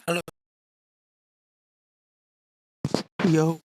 Hello. Yo.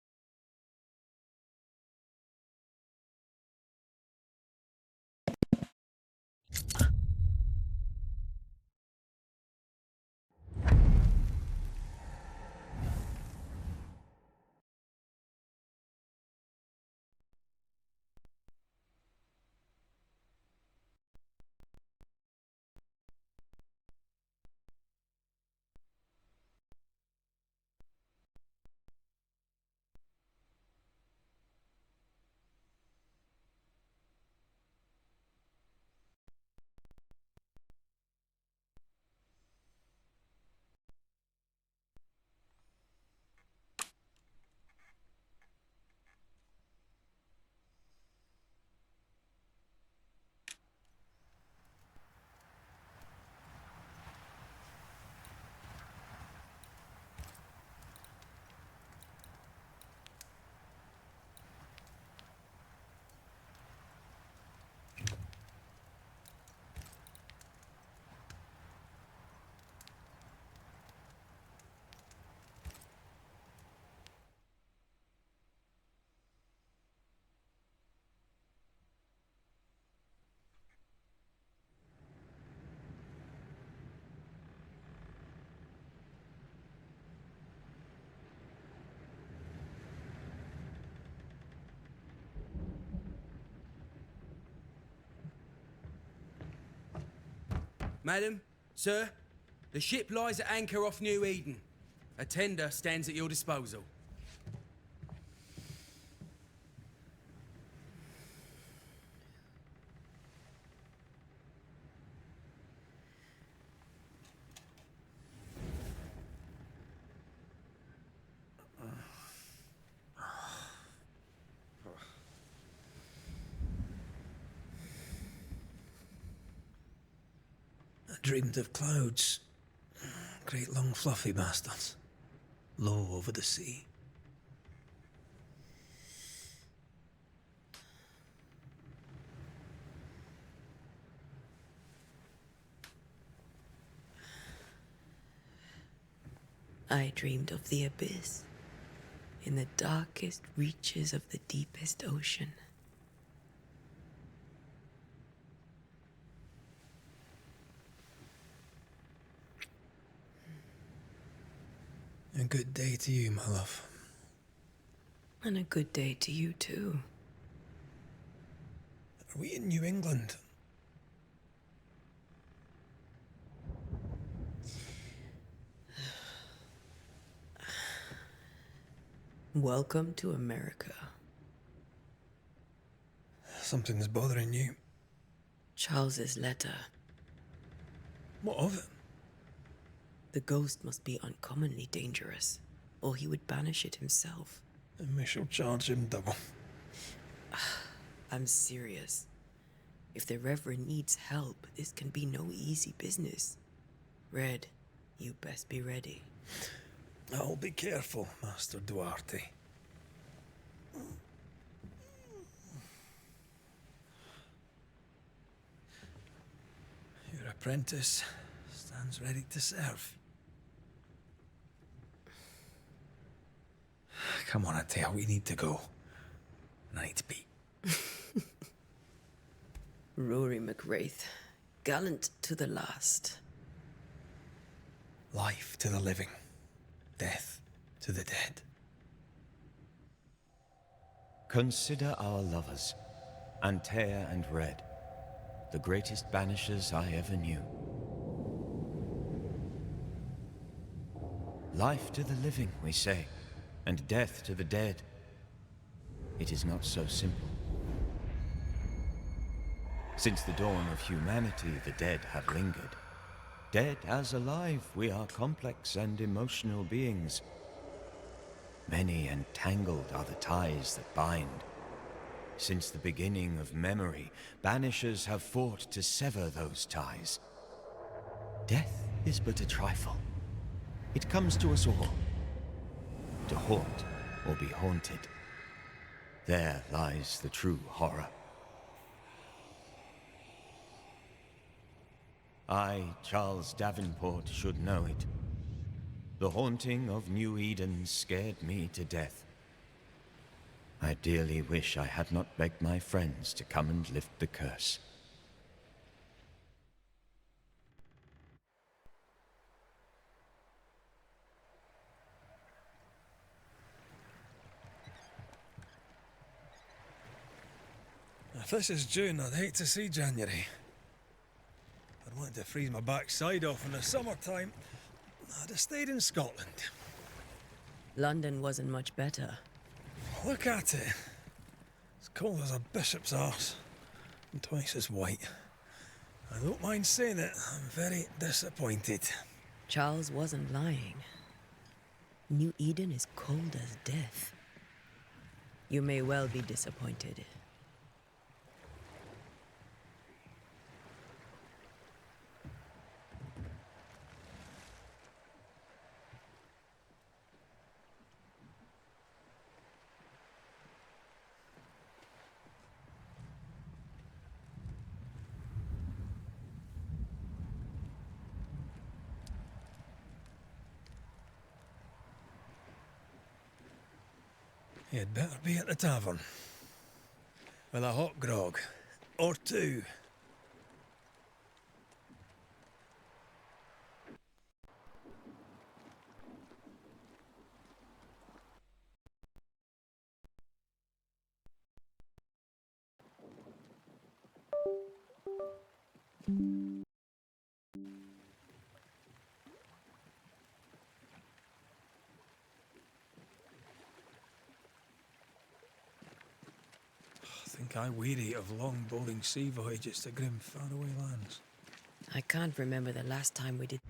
Madam, sir, the ship lies at anchor off New Eden. A tender stands at your disposal. I dreamed of clouds. Great long fluffy bastards. Low over the sea. I dreamed of the abyss, in the darkest reaches of the deepest ocean. A good day to you, my love. And a good day to you, too. Are we in New England? Welcome to America. Something's bothering you. Charles's letter. What of it? The ghost must be uncommonly dangerous, or he would banish it himself. And we shall charge him double. I'm serious. If the Reverend needs help, this can be no easy business. Red, you best be ready. I'll be careful, Master Duarte. Your apprentice stands ready to serve. Come on, Atea, we need to go. And I need to pee. Rory McWraith, gallant to the last. Life to the living, death to the dead. Consider our lovers, Antea and Red, the greatest banishers I ever knew. Life to the living, we say, and death to the dead. It is not so simple. Since the dawn of humanity, the dead have lingered. Dead as alive, we are complex and emotional beings. Many and tangled are the ties that bind. Since the beginning of memory, banishers have fought to sever those ties. Death is but a trifle. It comes to us all. To haunt or be haunted. There lies the true horror. I, Charles Davenport, should know it. The haunting of New Eden scared me to death. I dearly wish I had not begged my friends to come and lift the curse. If this is June, I'd hate to see January. I'd want to freeze my backside off in the summertime. I'd have stayed in Scotland. London wasn't much better. Look at it. As cold as a bishop's arse. And twice as white. I don't mind saying it, I'm very disappointed. Charles wasn't lying. New Eden is cold as death. You may well be disappointed. You'd better be at the tavern. With a hot grog. Or two. I think I weary of long, boring sea voyages to grim, faraway lands. I can't remember the last time we did.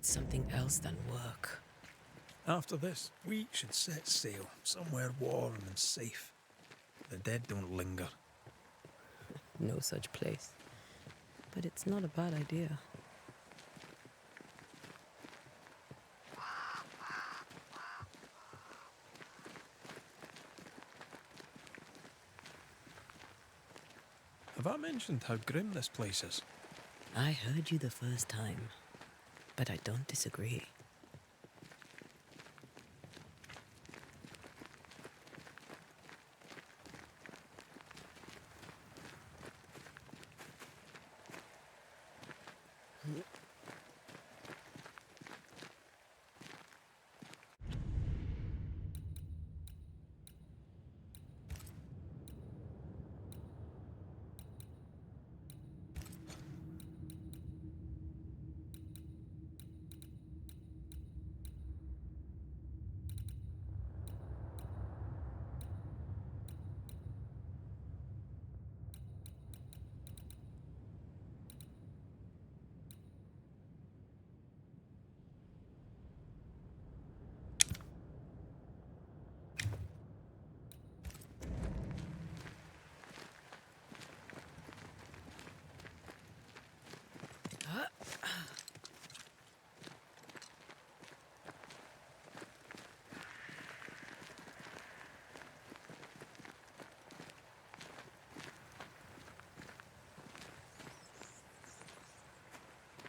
Something else than work. After this, we should set sail somewhere warm and safe. The dead don't linger. No such place. But it's not a bad idea. Have I mentioned how grim this place is? I heard you the first time, but I don't disagree.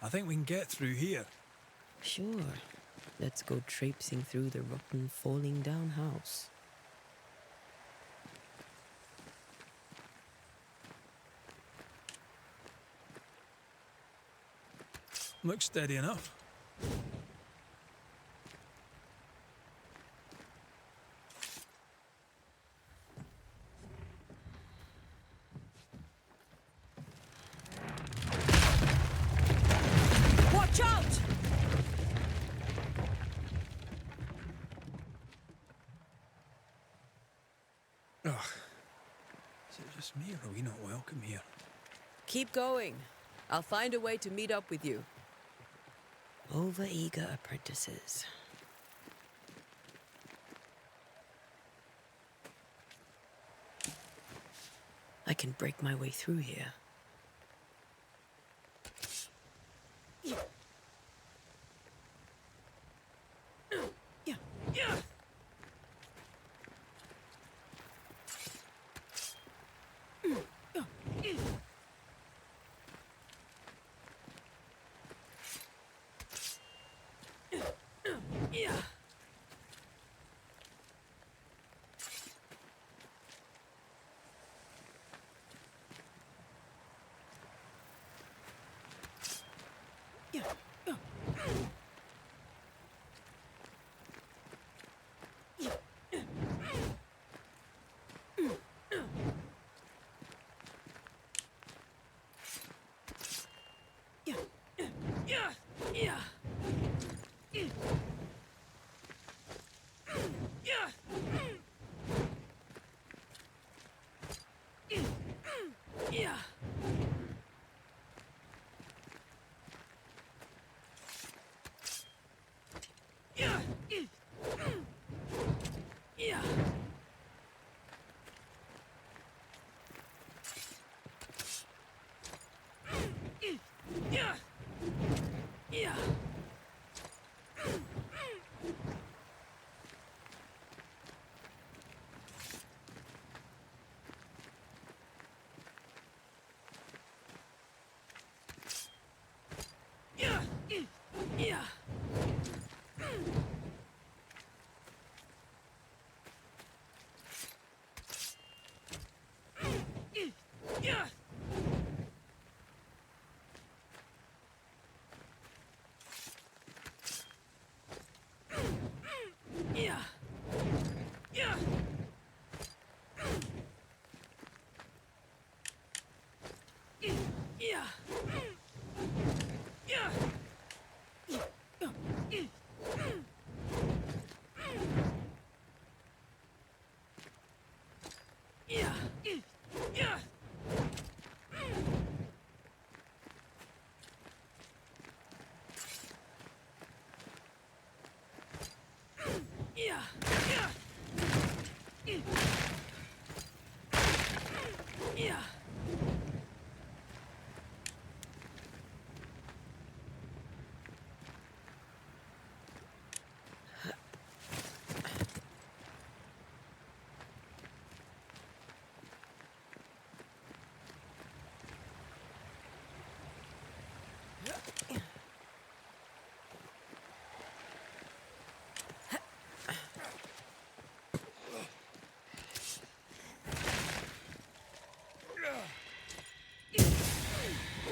I think we can get through here. Sure. Let's go traipsing through the rotten, falling down house. Looks steady enough. Watch out! Ugh. Is it just me or are we not welcome here? Keep going. I'll find a way to meet up with you. Overeager apprentices. I can break my way through here.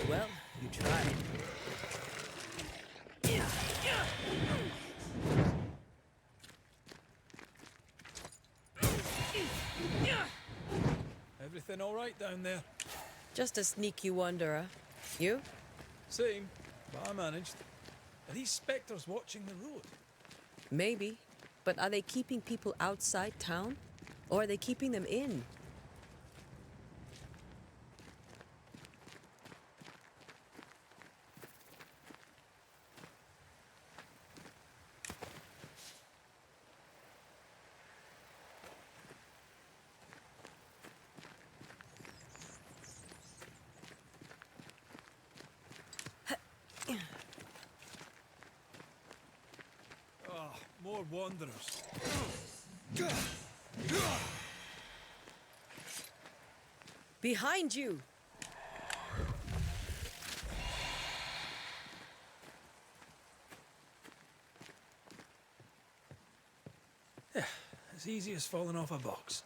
Well, you tried. Everything all right down there? Just a sneaky wanderer. You? Same, but I managed. Are these spectres watching the road? Maybe. But are they keeping people outside town? Or are they keeping them in? Ah, more wanderers. Behind you! As easy as falling off a box.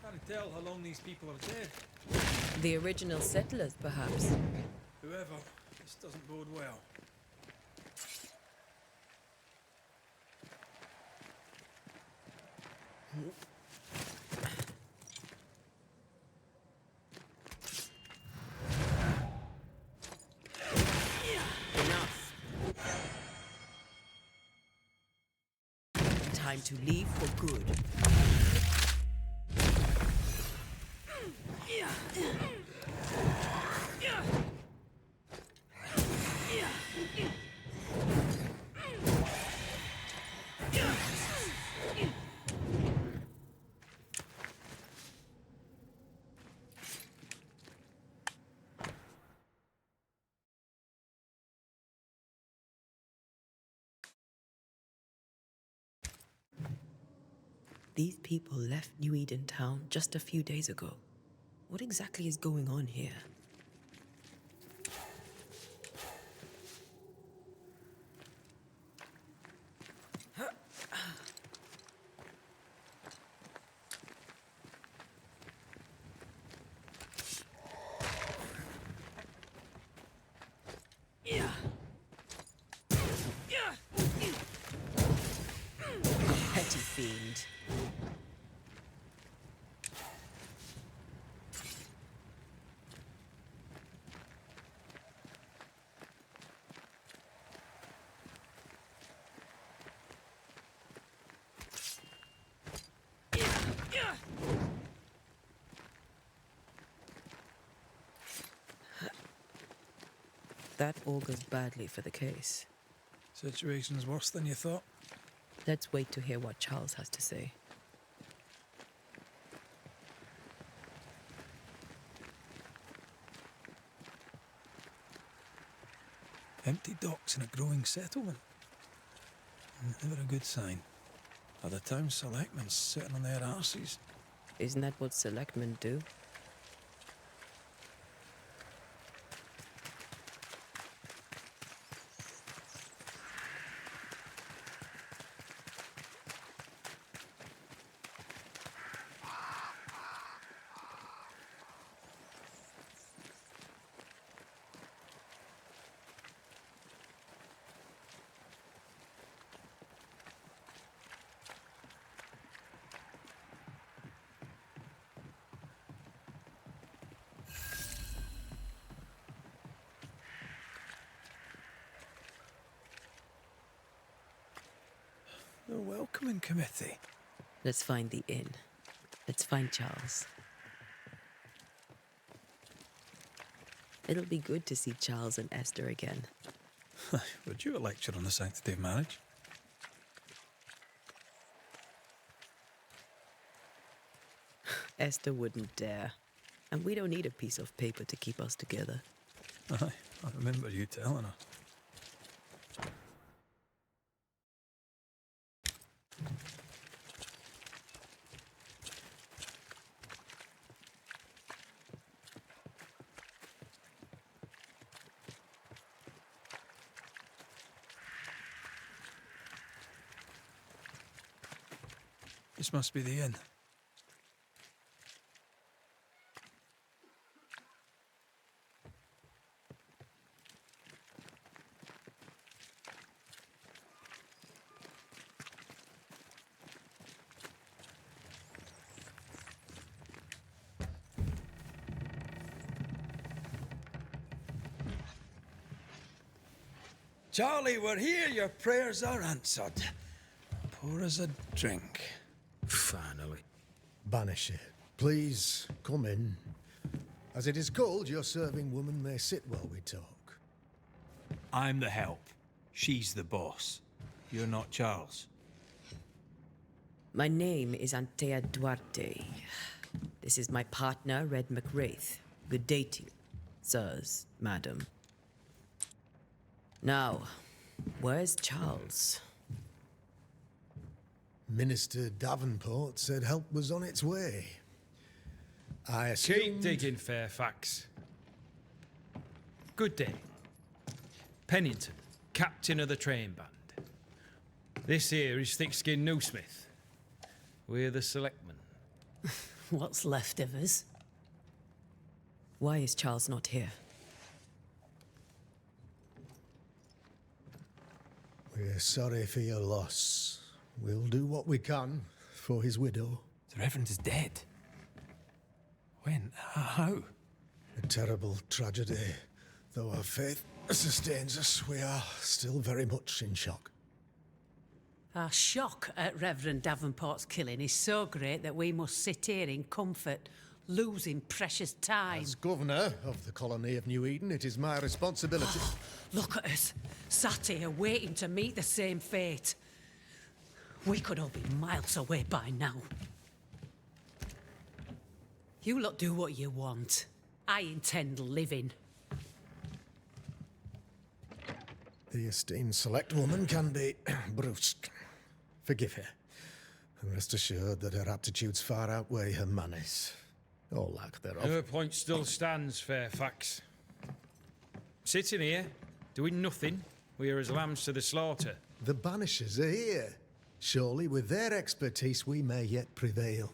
Can't tell how long these people are dead. The original settlers, perhaps. Whoever, this doesn't bode well. Enough. Time to leave for good. These people left New Eden town just a few days ago. What exactly is going on here? Petty fiend. That augurs badly for the case. Situation's worse than you thought. Let's wait to hear what Charles has to say. Empty docks in a growing settlement. Never a good sign. Are the town selectmen sitting on their arses? Isn't that what selectmen do? The welcoming committee. Let's find the inn. Let's find Charles. It'll be good to see Charles and Esther again. Would you a lecture on the sanctity of marriage? Esther wouldn't dare. And we don't need a piece of paper to keep us together. Aye, I remember you telling her. This must be the inn. Charlie, we're here. Your prayers are answered. Pour us a drink. Finally. Banisher, please come in. As it is cold, your serving woman may sit while we talk. I'm the help. She's the boss. You're not Charles. My name is Antea Duarte. This is my partner, Red McWraith. Good day to you, sirs, madam. Now, where's Charles? Minister Davenport said help was on its way. I assumed... Keep digging, Fairfax. Good day. Pennington, captain of the train band. This here is thick-skinned Newsmith. We're the selectmen. What's left of us? Why is Charles not here? We're sorry for your loss. We'll do what we can for his widow. The Reverend is dead. When? How? A terrible tragedy. Though our faith sustains us, we are still very much in shock. Our shock at Reverend Davenport's killing is so great that we must sit here in comfort, losing precious time. As governor of the colony of New Eden, it is my responsibility. Look at us, sat here waiting to meet the same fate. We could all be miles away by now. You lot do what you want. I intend living. The esteemed select woman can be brusque. Forgive her. And rest assured that her aptitudes far outweigh her manners. Or lack thereof. Her point still stands, Fairfax. Sitting here, doing nothing, we are as lambs to the slaughter. The Banishers are here. Surely with their expertise we may yet prevail.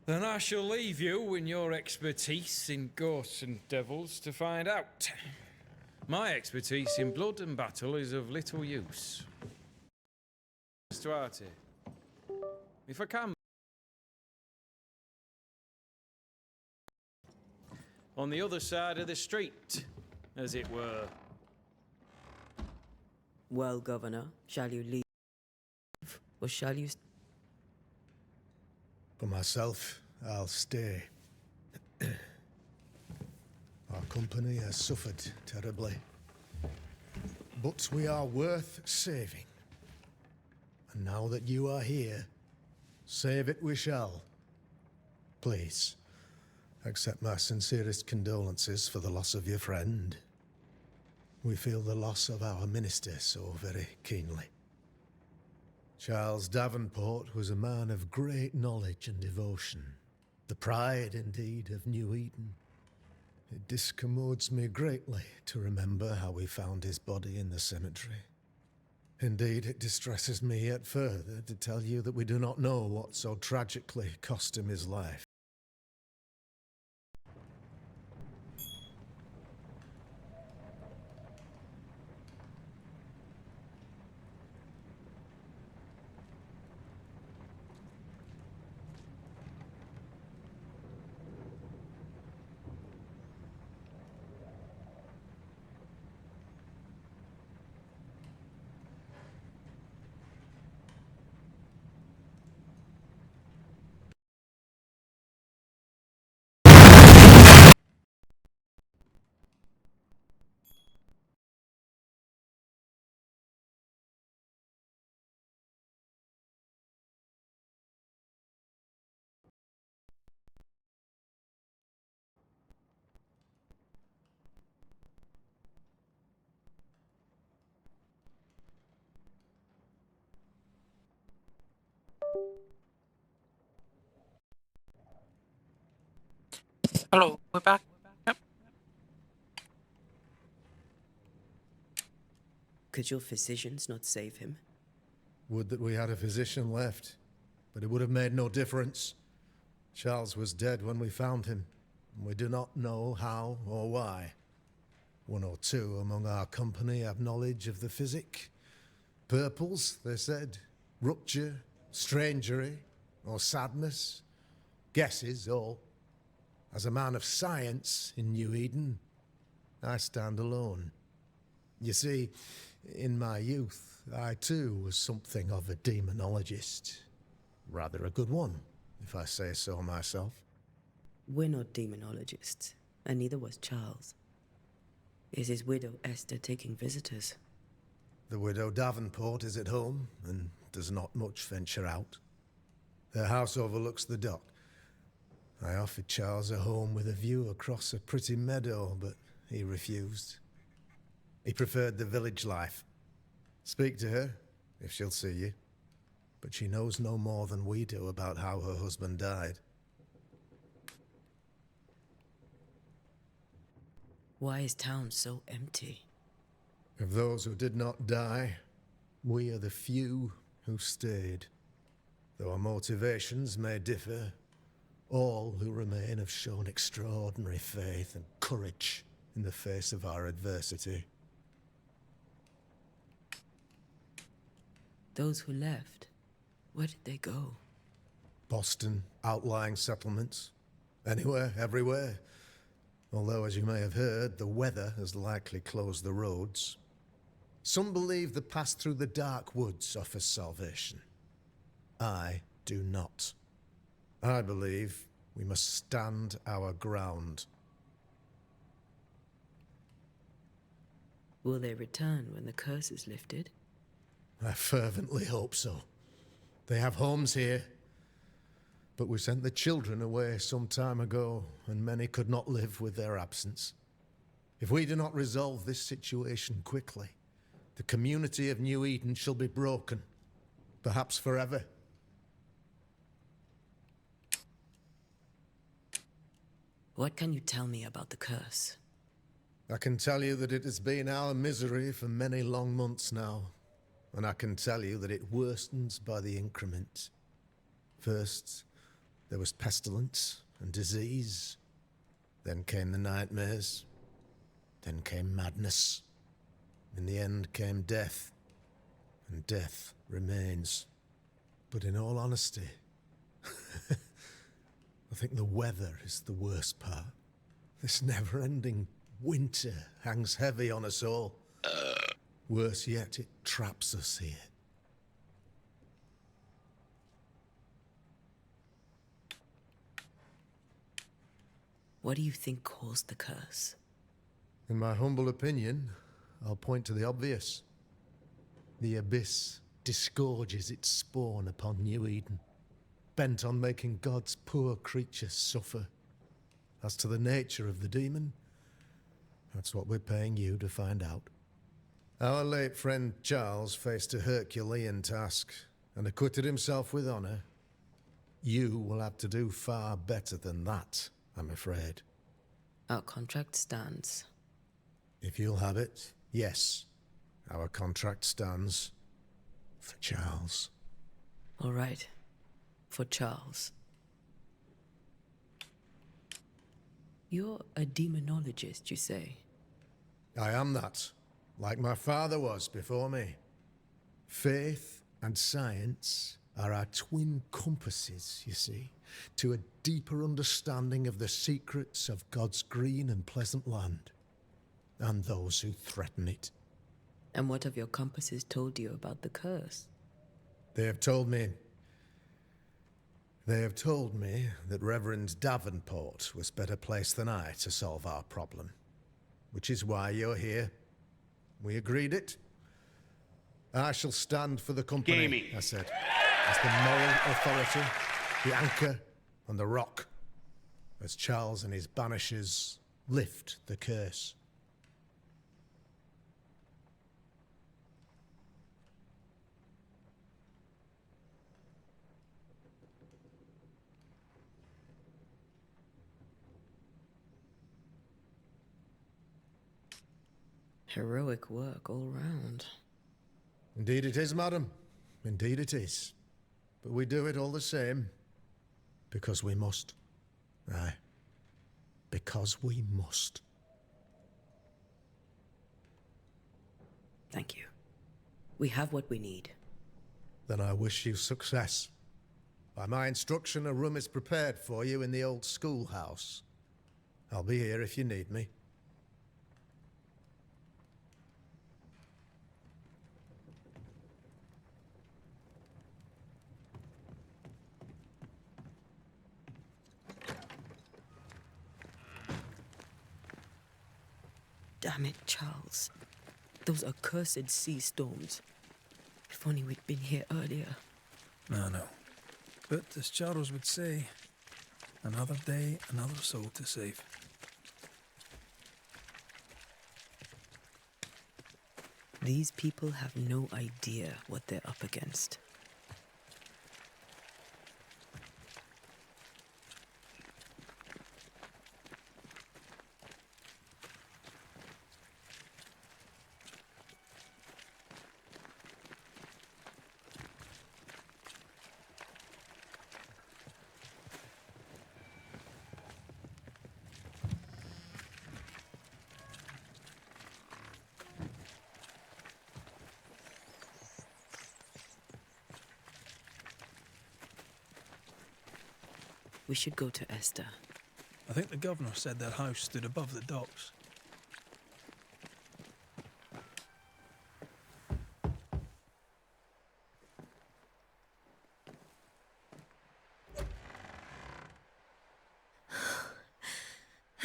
Then I shall leave you and your expertise in ghosts and devils to find out. My expertise in blood and battle is of little use. Duarte, if I can... on the other side of the street, as it were. Well, Governor, shall you leave? Or shall you... For myself, I'll stay. Our company has suffered terribly. But we are worth saving. And now that you are here, save it we shall. Please, accept my sincerest condolences for the loss of your friend. We feel the loss of our minister so very keenly. Charles Davenport was a man of great knowledge and devotion. The pride, indeed, of New Eden. It discommodes me greatly to remember how we found his body in the cemetery. Indeed, it distresses me yet further to tell you that we do not know what so tragically cost him his life. Hello, we're back. Yep. Could your physicians not save him? Would that we had a physician left, but it would have made no difference. Charles was dead when we found him, and we do not know how or why. One or two among our company have knowledge of the physic. Purples, they said, rupture, strangery, or sadness. Guesses, all. As a man of science in New Eden, I stand alone. You see, in my youth, I too was something of a demonologist. Rather a good one, if I say so myself. We're not demonologists, and neither was Charles. Is his widow Esther taking visitors? The widow Davenport is at home and does not much venture out. Her house overlooks the dock. I offered Charles a home with a view across a pretty meadow, but he refused. He preferred the village life. Speak to her, if she'll see you. But she knows no more than we do about how her husband died. Why is town so empty? Of those who did not die, we are the few who stayed. Though our motivations may differ, all who remain have shown extraordinary faith and courage in the face of our adversity. Those who left, where did they go? Boston, outlying settlements. Anywhere, everywhere. Although, as you may have heard, the weather has likely closed the roads. Some believe the path through the dark woods offers salvation. I do not. I believe we must stand our ground. Will they return when the curse is lifted? I fervently hope so. They have homes here, but we sent the children away some time ago, and many could not live with their absence. If we do not resolve this situation quickly, the community of New Eden shall be broken, perhaps forever. What can you tell me about the curse? I can tell you that it has been our misery for many long months now, and I can tell you that it worstens by the increment. First, there was pestilence and disease. Then came the nightmares. Then came madness. In the end came death, and death remains. But in all honesty, I think the weather is the worst part. This never-ending winter hangs heavy on us all. Worse yet, it traps us here. What do you think caused the curse? In my humble opinion, I'll point to the obvious. The Abyss disgorges its spawn upon New Eden, bent on making God's poor creatures suffer. As to the nature of the demon, that's what we're paying you to find out. Our late friend Charles faced a Herculean task and acquitted himself with honor. You will have to do far better than that, I'm afraid. Our contract stands. If you'll have it, yes. Our contract stands for Charles. All right. For Charles. You're a demonologist, you say? I am that, like my father was before me. Faith and science are our twin compasses, you see, to a deeper understanding of the secrets of God's green and pleasant land, and those who threaten it. And what have your compasses told you about the curse? They have told me that Reverend Davenport was better placed than I to solve our problem. Which is why you're here. We agreed it. I shall stand for the company, Gaming. I said, as the moral authority, the anchor, and the rock, as Charles and his Banishers lift the curse. Heroic work all round. Indeed it is, madam. Indeed it is. But we do it all the same. Because we must. Aye. Because we must. Thank you. We have what we need. Then I wish you success. By my instruction, a room is prepared for you in the old schoolhouse. I'll be here if you need me. Damn it, Charles. Those accursed sea storms. If only we'd been here earlier. I know. But as Charles would say, another day, another soul to save. These people have no idea what they're up against. We should go to Esther. I think the governor said their house stood above the docks.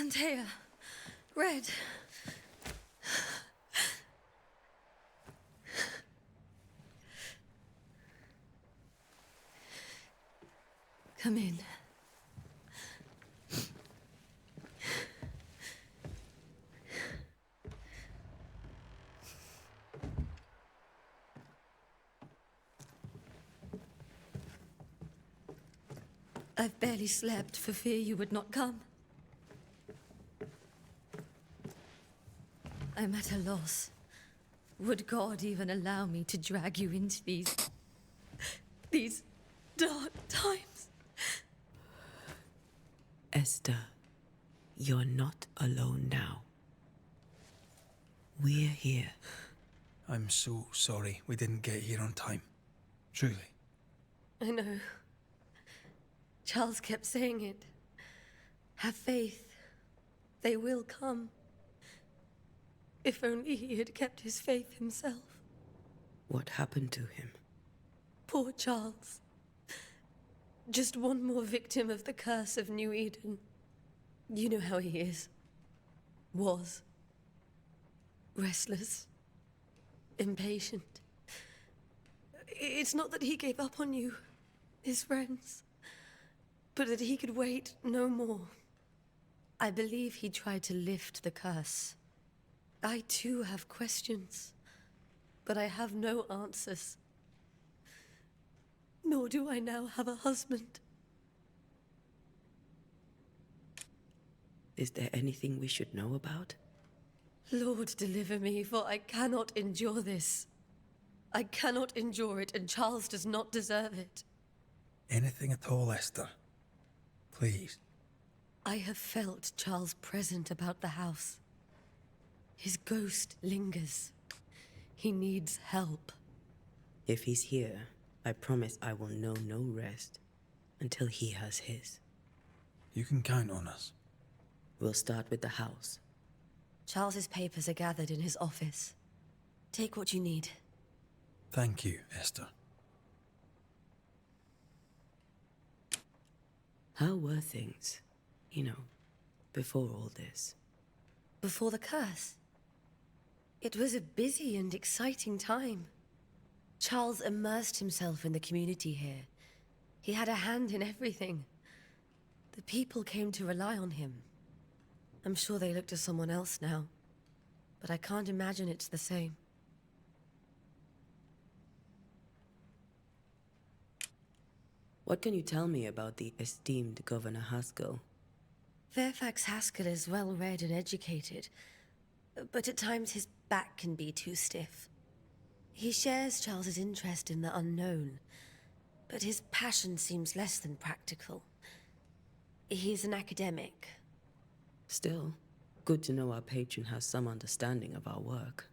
Antea. Red. Come in. I've barely slept for fear you would not come. I'm at a loss. Would God even allow me to drag you into these dark times? Esther, you're not alone now. We're here. I'm so sorry we didn't get here on time. Truly. I know. Charles kept saying it. Have faith. They will come. If only he had kept his faith himself. What happened to him? Poor Charles. Just one more victim of the curse of New Eden. You know how he is. Was. Restless. Impatient. It's not that he gave up on you, his friends, but that he could wait no more. I believe he tried to lift the curse. I too have questions, but I have no answers. Nor do I now have a husband. Is there anything we should know about? Lord, deliver me, for I cannot endure this. I cannot endure it, and Charles does not deserve it. Anything at all, Esther. Please. I have felt Charles present about the house. His ghost lingers. He needs help. If he's here, I promise I will know no rest until he has his. You can count on us. We'll start with the house. Charles's papers are gathered in his office. Take what you need. Thank you, Esther. How were things, before all this? Before the curse? It was a busy and exciting time. Charles immersed himself in the community here. He had a hand in everything. The people came to rely on him. I'm sure they look to someone else now, but I can't imagine it's the same. What can you tell me about the esteemed Governor Haskell? Fairfax Haskell is well read and educated, but at times his back can be too stiff. He shares Charles's interest in the unknown, but his passion seems less than practical. He's an academic. Still, good to know our patron has some understanding of our work.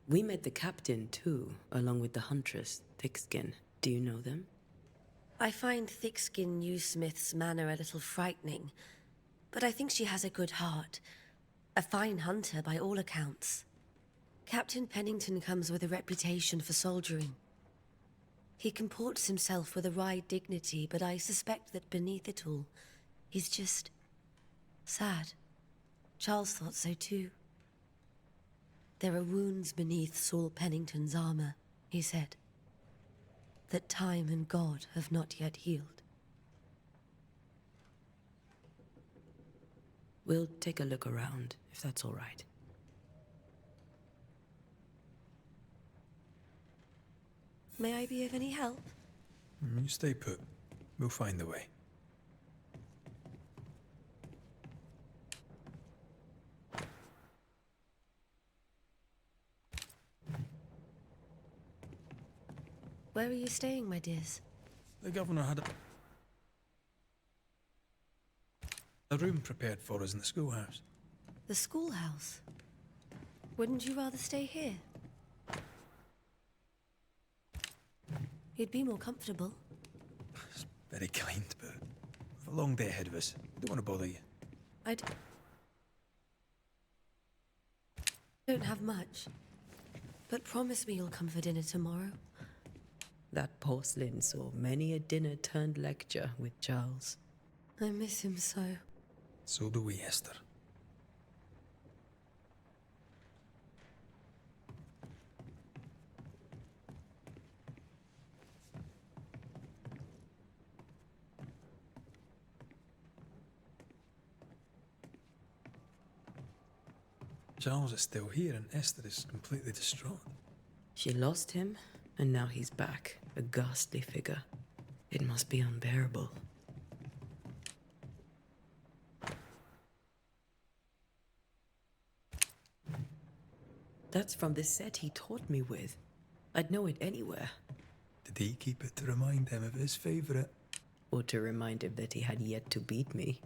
We met the captain, too, along with the huntress, Thickskin. Do you know them? I find Thickskin Newsmith's manner a little frightening, but I think she has a good heart. A fine hunter by all accounts. Captain Pennington comes with a reputation for soldiering. He comports himself with a wry dignity, but I suspect that beneath it all, he's just sad. Charles thought so too. There are wounds beneath Saul Pennington's armor, he said, that time and God have not yet healed. We'll take a look around, if that's all right. May I be of any help? You stay put. We'll find the way. Where are you staying, my dears? The governor had a room prepared for us in the schoolhouse. The schoolhouse? Wouldn't you rather stay here? You'd be more comfortable. It's very kind, but we've a long day ahead of us. Don't want to bother you. I don't have much, but promise me you'll come for dinner tomorrow. That porcelain saw many a dinner turned lecture with Charles. I miss him so. So do we, Esther. Charles is still here and Esther is completely distraught. She lost him, and now he's back, a ghastly figure. It must be unbearable. That's from the set he taught me with. I'd know it anywhere. Did he keep it to remind him of his favourite? Or to remind him that he had yet to beat me.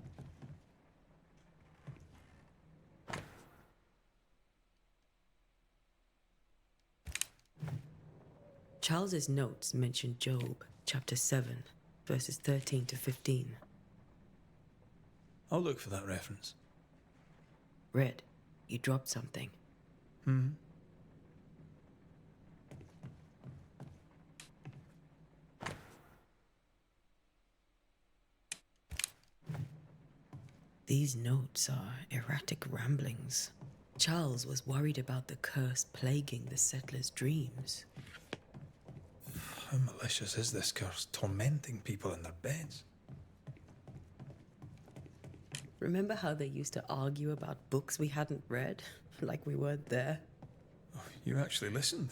Charles's notes mention Job, chapter 7, verses 13 to 15. I'll look for that reference. Red, you dropped something. These notes are erratic ramblings. Charles was worried about the curse plaguing the settlers' dreams. How malicious is this curse, tormenting people in their beds? Remember how they used to argue about books we hadn't read? Like we weren't there? Oh, you actually listened.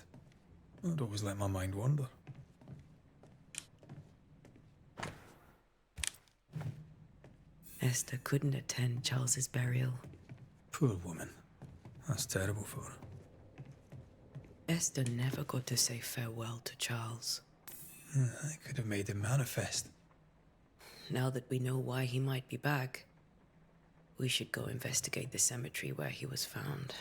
I'd always let my mind wander. Esther couldn't attend Charles's burial. Poor woman. That's terrible for her. Esther never got to say farewell to Charles. I could have made him manifest. Now that we know why he might be back, we should go investigate the cemetery where he was found.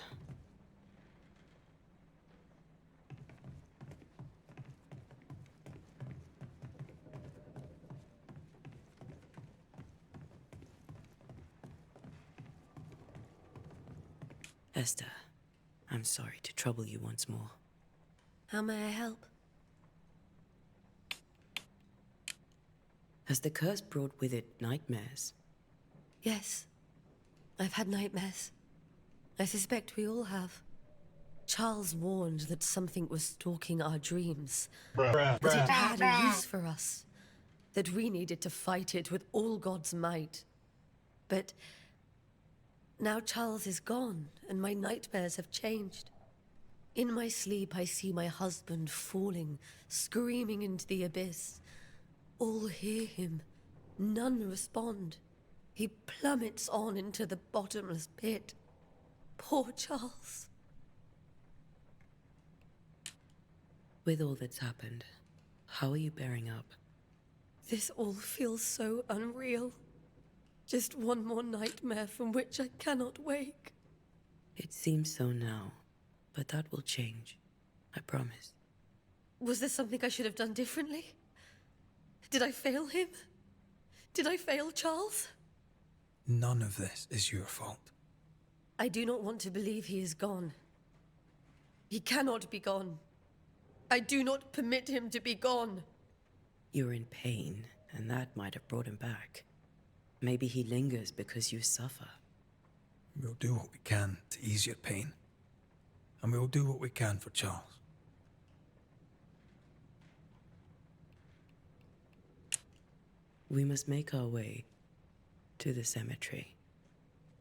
Esther, I'm sorry to trouble you once more. How may I help? Has the curse brought with it nightmares? Yes. I've had nightmares. I suspect we all have. Charles warned that something was stalking our dreams. That it had a use for us. That we needed to fight it with all God's might. But now Charles is gone, and my nightmares have changed. In my sleep, I see my husband falling, screaming into the abyss. All hear him. None respond. He plummets on into the bottomless pit. Poor Charles. With all that's happened, how are you bearing up? This all feels so unreal. Just one more nightmare from which I cannot wake. It seems so now, but that will change. I promise. Was there something I should have done differently? Did I fail him? Did I fail Charles? None of this is your fault. I do not want to believe he is gone. He cannot be gone. I do not permit him to be gone. You're in pain, and that might have brought him back. Maybe he lingers because you suffer. We'll do what we can to ease your pain. And we'll do what we can for Charles. We must make our way to the cemetery.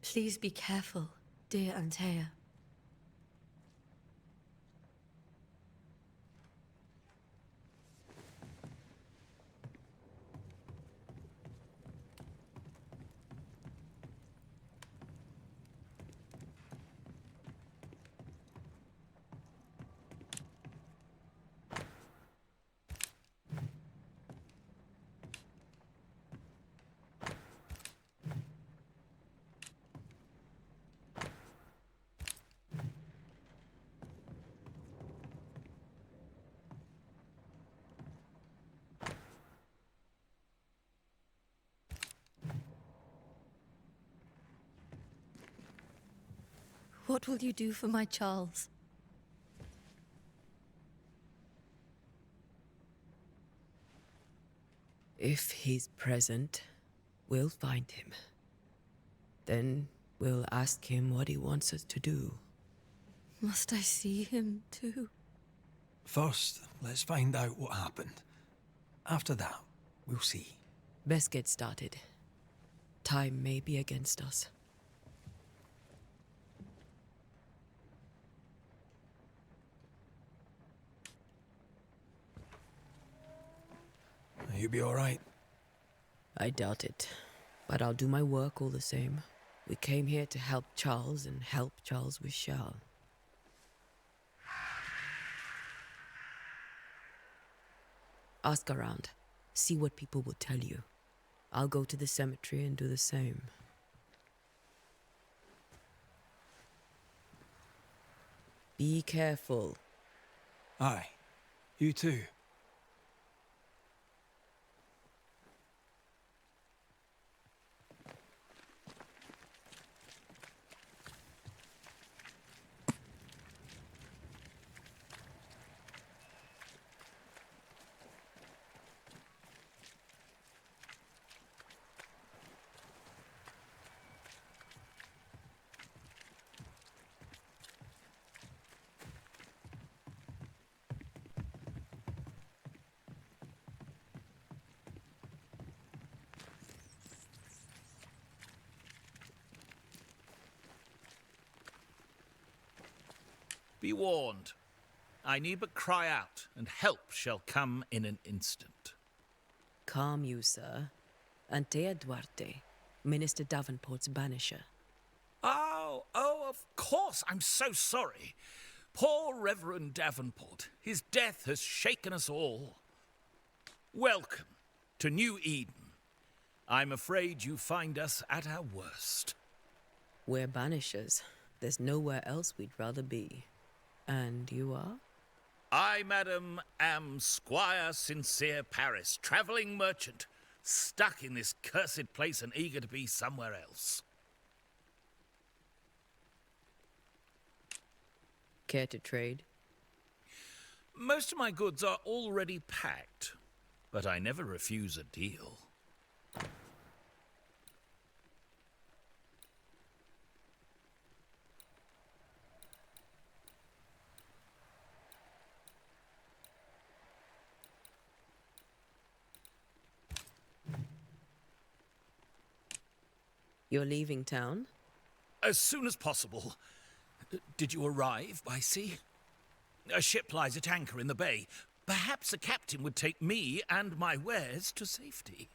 Please be careful, dear Antea. What will you do for my Charles? If he's present, we'll find him. Then we'll ask him what he wants us to do. Must I see him too? First, let's find out what happened. After that, we'll see. Best get started. Time may be against us. You be alright? I doubt it. But I'll do my work all the same. We came here to help Charles, and help Charles we shall. Ask around. See what people will tell you. I'll go to the cemetery and do the same. Be careful. Aye. You too. Be warned. I need but cry out, and help shall come in an instant. Calm you, sir. Antea Duarte, Minister Davenport's banisher. Oh, of course. I'm so sorry. Poor Reverend Davenport. His death has shaken us all. Welcome to New Eden. I'm afraid you find us at our worst. We're banishers. There's nowhere else we'd rather be. And you are? I, madam, am Squire Sincere Paris, travelling merchant, stuck in this cursed place and eager to be somewhere else. Care to trade? Most of my goods are already packed, but I never refuse a deal. You're leaving town? As soon as possible. Did you arrive by sea? A ship lies at anchor in the bay. Perhaps the captain would take me and my wares to safety.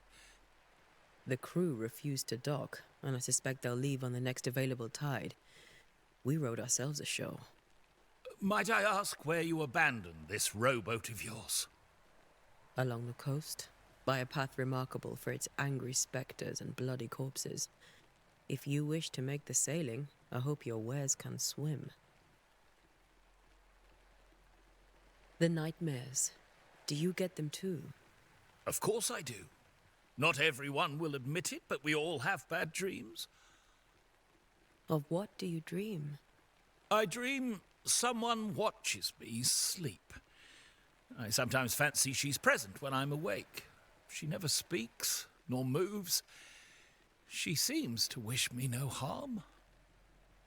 The crew refused to dock, and I suspect they'll leave on the next available tide. We rode ourselves ashore. Might I ask where you abandoned this rowboat of yours? Along the coast, by a path remarkable for its angry spectres and bloody corpses. If you wish to make the sailing, I hope your wares can swim. The nightmares. Do you get them too? Of course I do. Not everyone will admit it, but we all have bad dreams. Of what do you dream? I dream someone watches me sleep. I sometimes fancy she's present when I'm awake. She never speaks, nor moves. She seems to wish me no harm.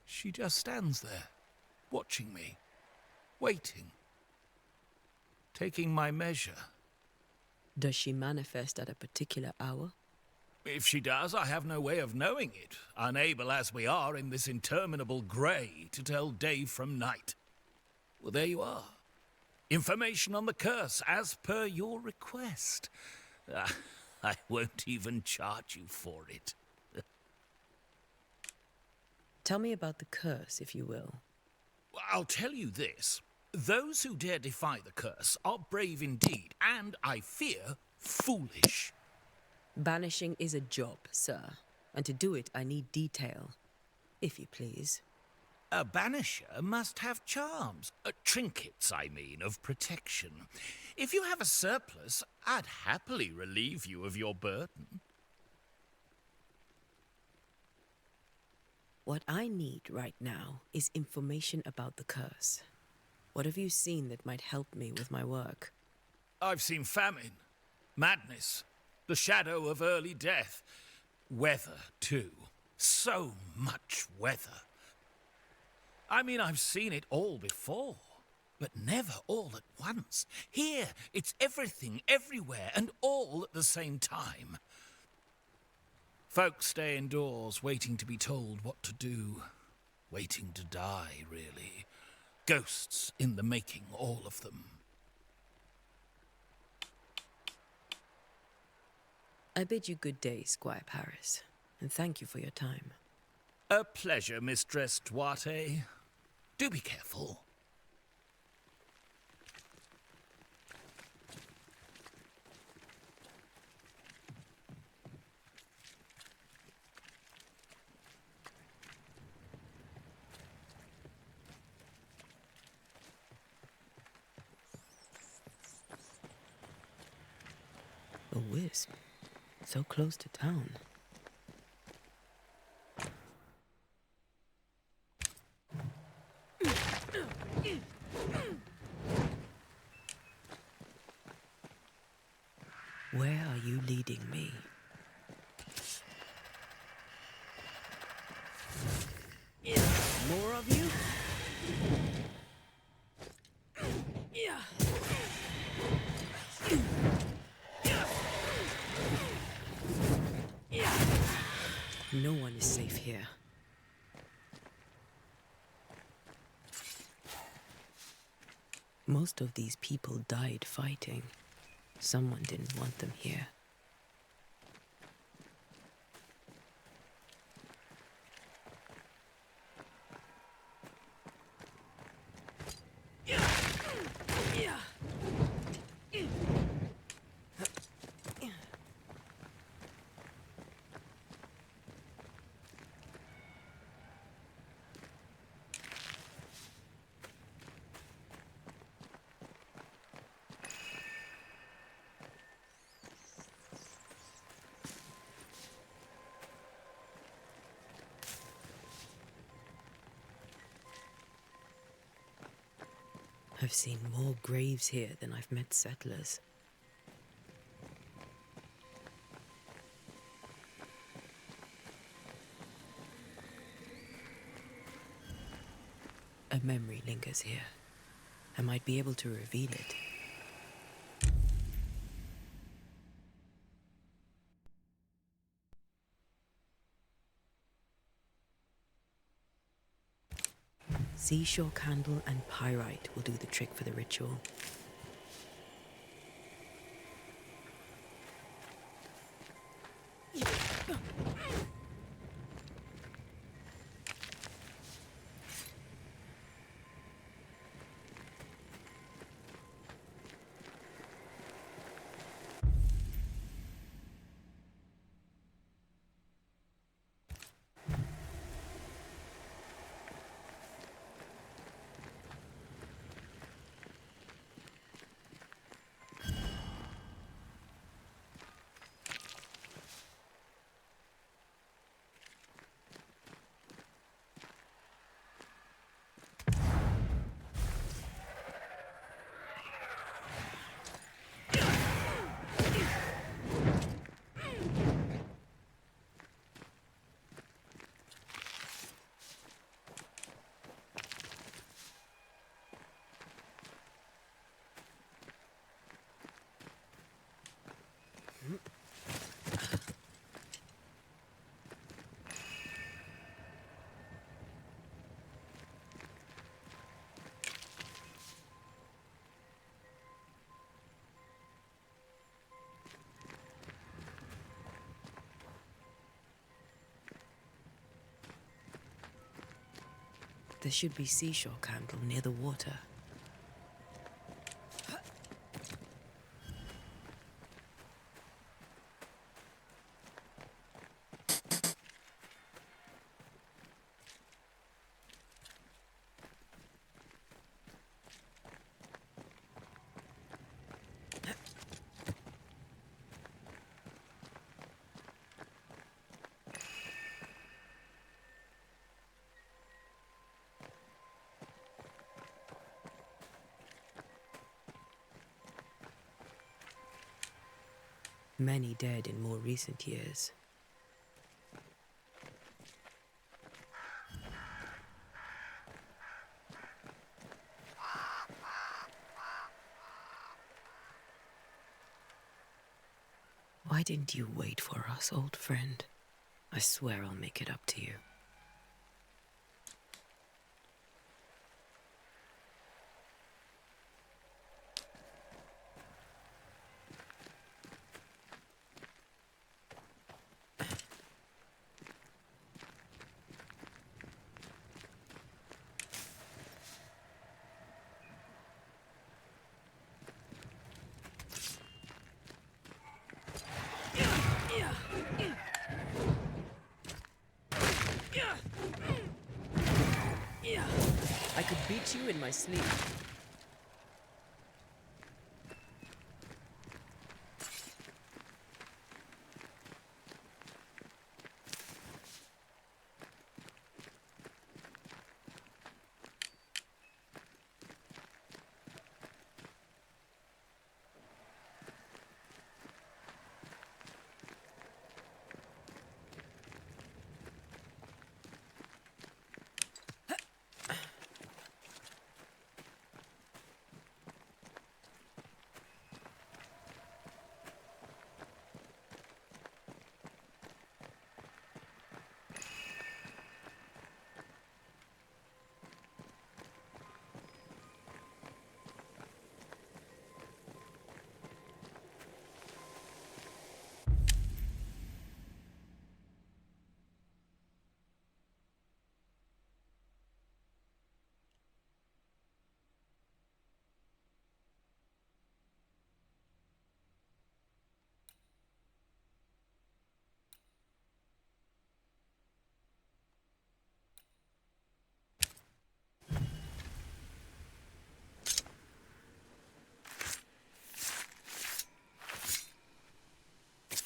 She just stands there, watching me, waiting, taking my measure. Does she manifest at a particular hour? If she does, I have no way of knowing it, unable as we are in this interminable grey to tell day from night. Well, there you are. Information on the curse, as per your request. I won't even charge you for it. Tell me about the curse, if you will. I'll tell you this. Those who dare defy the curse are brave indeed, and, I fear, foolish. Banishing is a job, sir. And to do it, I need detail. If you please. A banisher must have charms. Trinkets, I mean, of protection. If you have a surplus, I'd happily relieve you of your burden. What I need right now is information about the curse. What have you seen that might help me with my work? I've seen famine, madness, the shadow of early death. Weather, too. So much weather. I mean, I've seen it all before, but never all at once. Here, it's everything, everywhere, and all at the same time. Folks stay indoors, waiting to be told what to do. Waiting to die, really. Ghosts in the making, all of them. I bid you good day, Squire Paris, and thank you for your time. A pleasure, Mistress Duarte. Do be careful. A wisp, so close to town. Where are you leading me? More of you? No one is safe here. Most of these people died fighting. Someone didn't want them here. I've seen more graves here than I've met settlers. A memory lingers here. I might be able to reveal it. Seashore candle and pyrite will do the trick for the ritual. There should be seashore candle near the water. Many dead in more recent years. Why didn't you wait for us, old friend? I swear I'll make it up to you. could beat you in my sleep.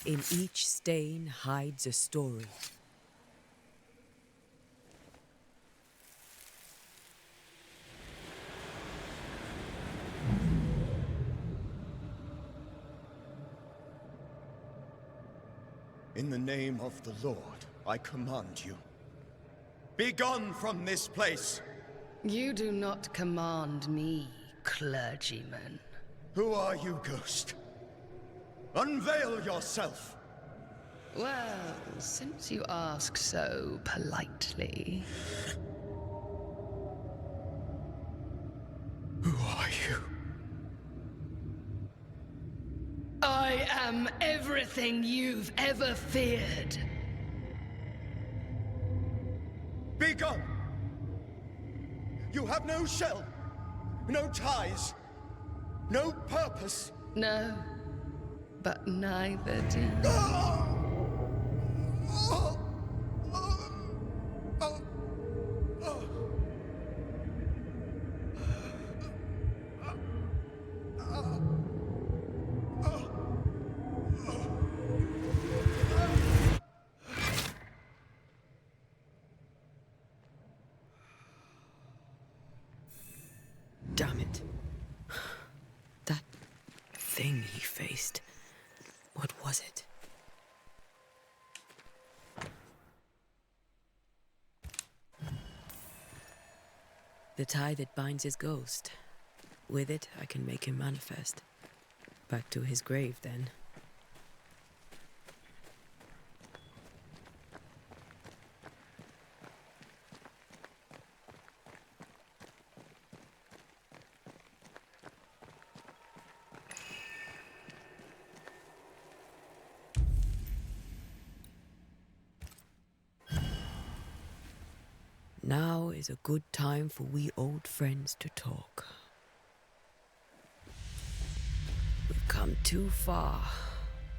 In each stain hides a story. In the name of the Lord, I command you. Be gone from this place! You do not command me, clergyman. Who are you, ghost? Unveil yourself! Well, since you ask so politely... Who are you? I am everything you've ever feared. Be gone! You have no shell, no ties, no purpose. No, but neither do you. Damn it. That thing he faced. What was it? The tie that binds his ghost. With it, I can make him manifest. Back to his grave, then. Now is a good time for we old friends to talk. We've come too far,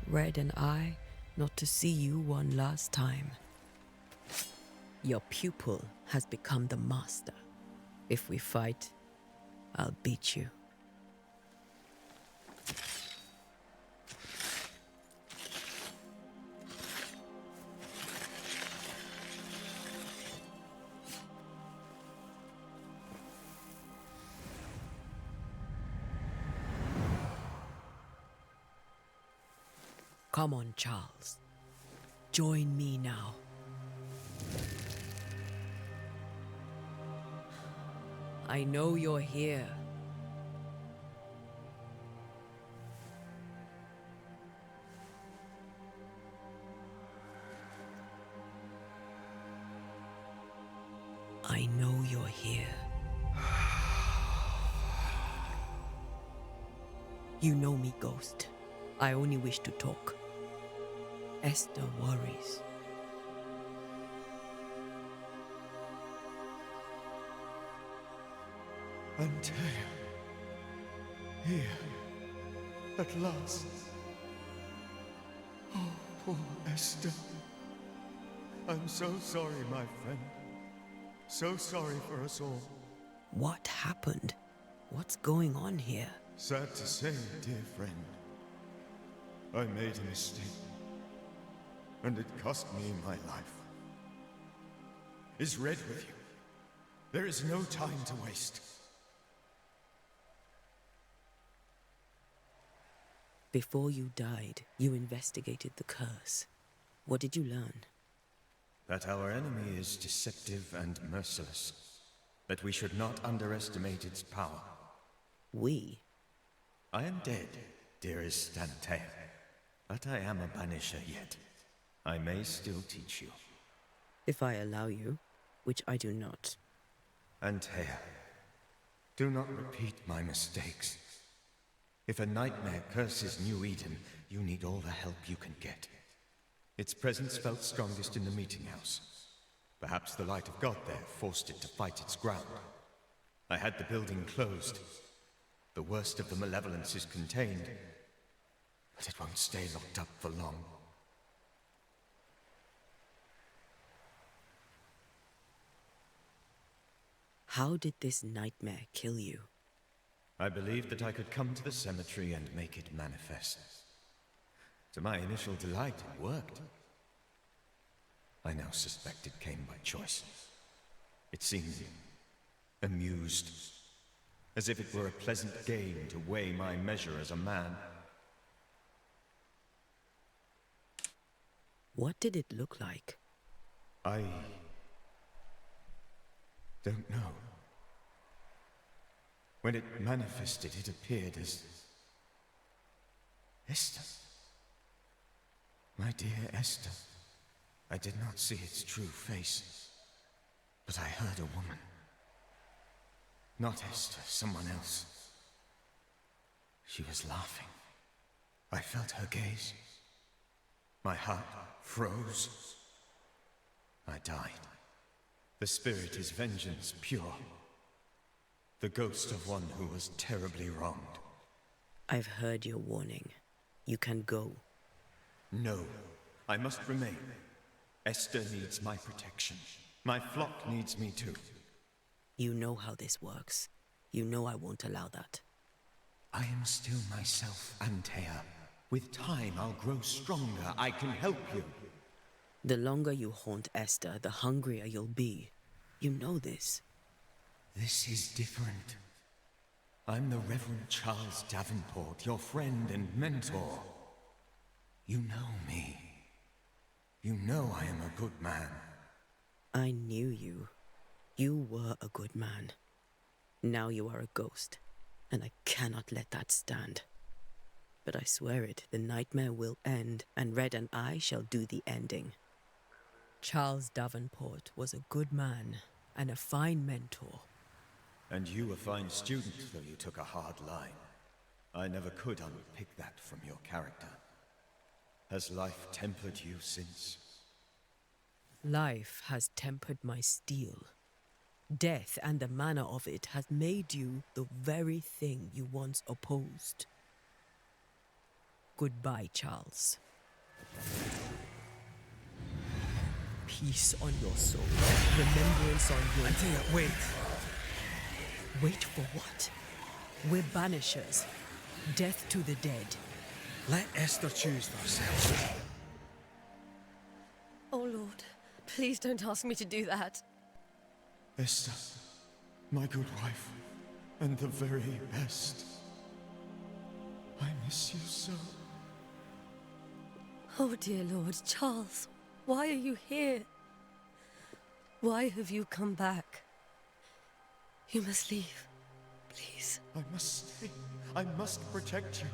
Red and I, not to see you one last time. Your pupil has become the master. If we fight, I'll beat you. Come on, Charles. Join me now. I know you're here. I know you're here. You know me, Ghost. I only wish to talk. Esther worries. Antea. Here. At last. Oh, poor Esther. I'm so sorry, my friend. So sorry for us all. What happened? What's going on here? Sad to say, dear friend, I made a mistake, and it cost me my life. Is Red with you? There is no time to waste. Before you died, you investigated the curse. What did you learn? That our enemy is deceptive and merciless. That we should not underestimate its power. We? I am dead, dearest Antea. But I am a Banisher yet. I may still teach you. If I allow you, which I do not. Antea, do not repeat my mistakes. If a nightmare curses New Eden, you need all the help you can get. Its presence felt strongest in the meeting house. Perhaps the light of God there forced it to fight its ground. I had the building closed. The worst of the malevolence is contained, but it won't stay locked up for long. How did this nightmare kill you? I believed that I could come to the cemetery and make it manifest. To my initial delight, it worked. I now suspect it came by choice. It seemed amused, as if it were a pleasant game to weigh my measure as a man. What did it look like? I don't know. When it manifested, it appeared as Esther. My dear Esther. I did not see its true face, but I heard a woman. Not Esther, someone else. She was laughing. I felt her gaze. My heart froze. I died. The spirit is vengeance pure. The ghost of one who was terribly wronged. I've heard your warning. You can go. No, I must remain. Esther needs my protection. My flock needs me too. You know how this works. You know I won't allow that. I am still myself, Antea. With time, I'll grow stronger. I can help you. The longer you haunt Esther, the hungrier you'll be. You know this. This is different. I'm the Reverend Charles Davenport, your friend and mentor. You know me. You know I am a good man. I knew you. You were a good man. Now you are a ghost, and I cannot let that stand. But I swear it, the nightmare will end, and Red and I shall do the ending. Charles Davenport was a good man and a fine mentor. And you a fine student, though you took a hard line. I never could unpick that from your character. Has life tempered you since? Life has tempered my steel. Death and the manner of it has made you the very thing you once opposed. Goodbye, Charles. Peace on your soul. Remembrance on your... Antea, wait. Wait for what? We're Banishers. Death to the dead. Let Esther choose for herself. Oh, Lord, please don't ask me to do that. Esther, my good wife, and the very best. I miss you so. Oh, dear Lord, Charles, why are you here? Why have you come back? You must leave, please. I must stay. I must protect you.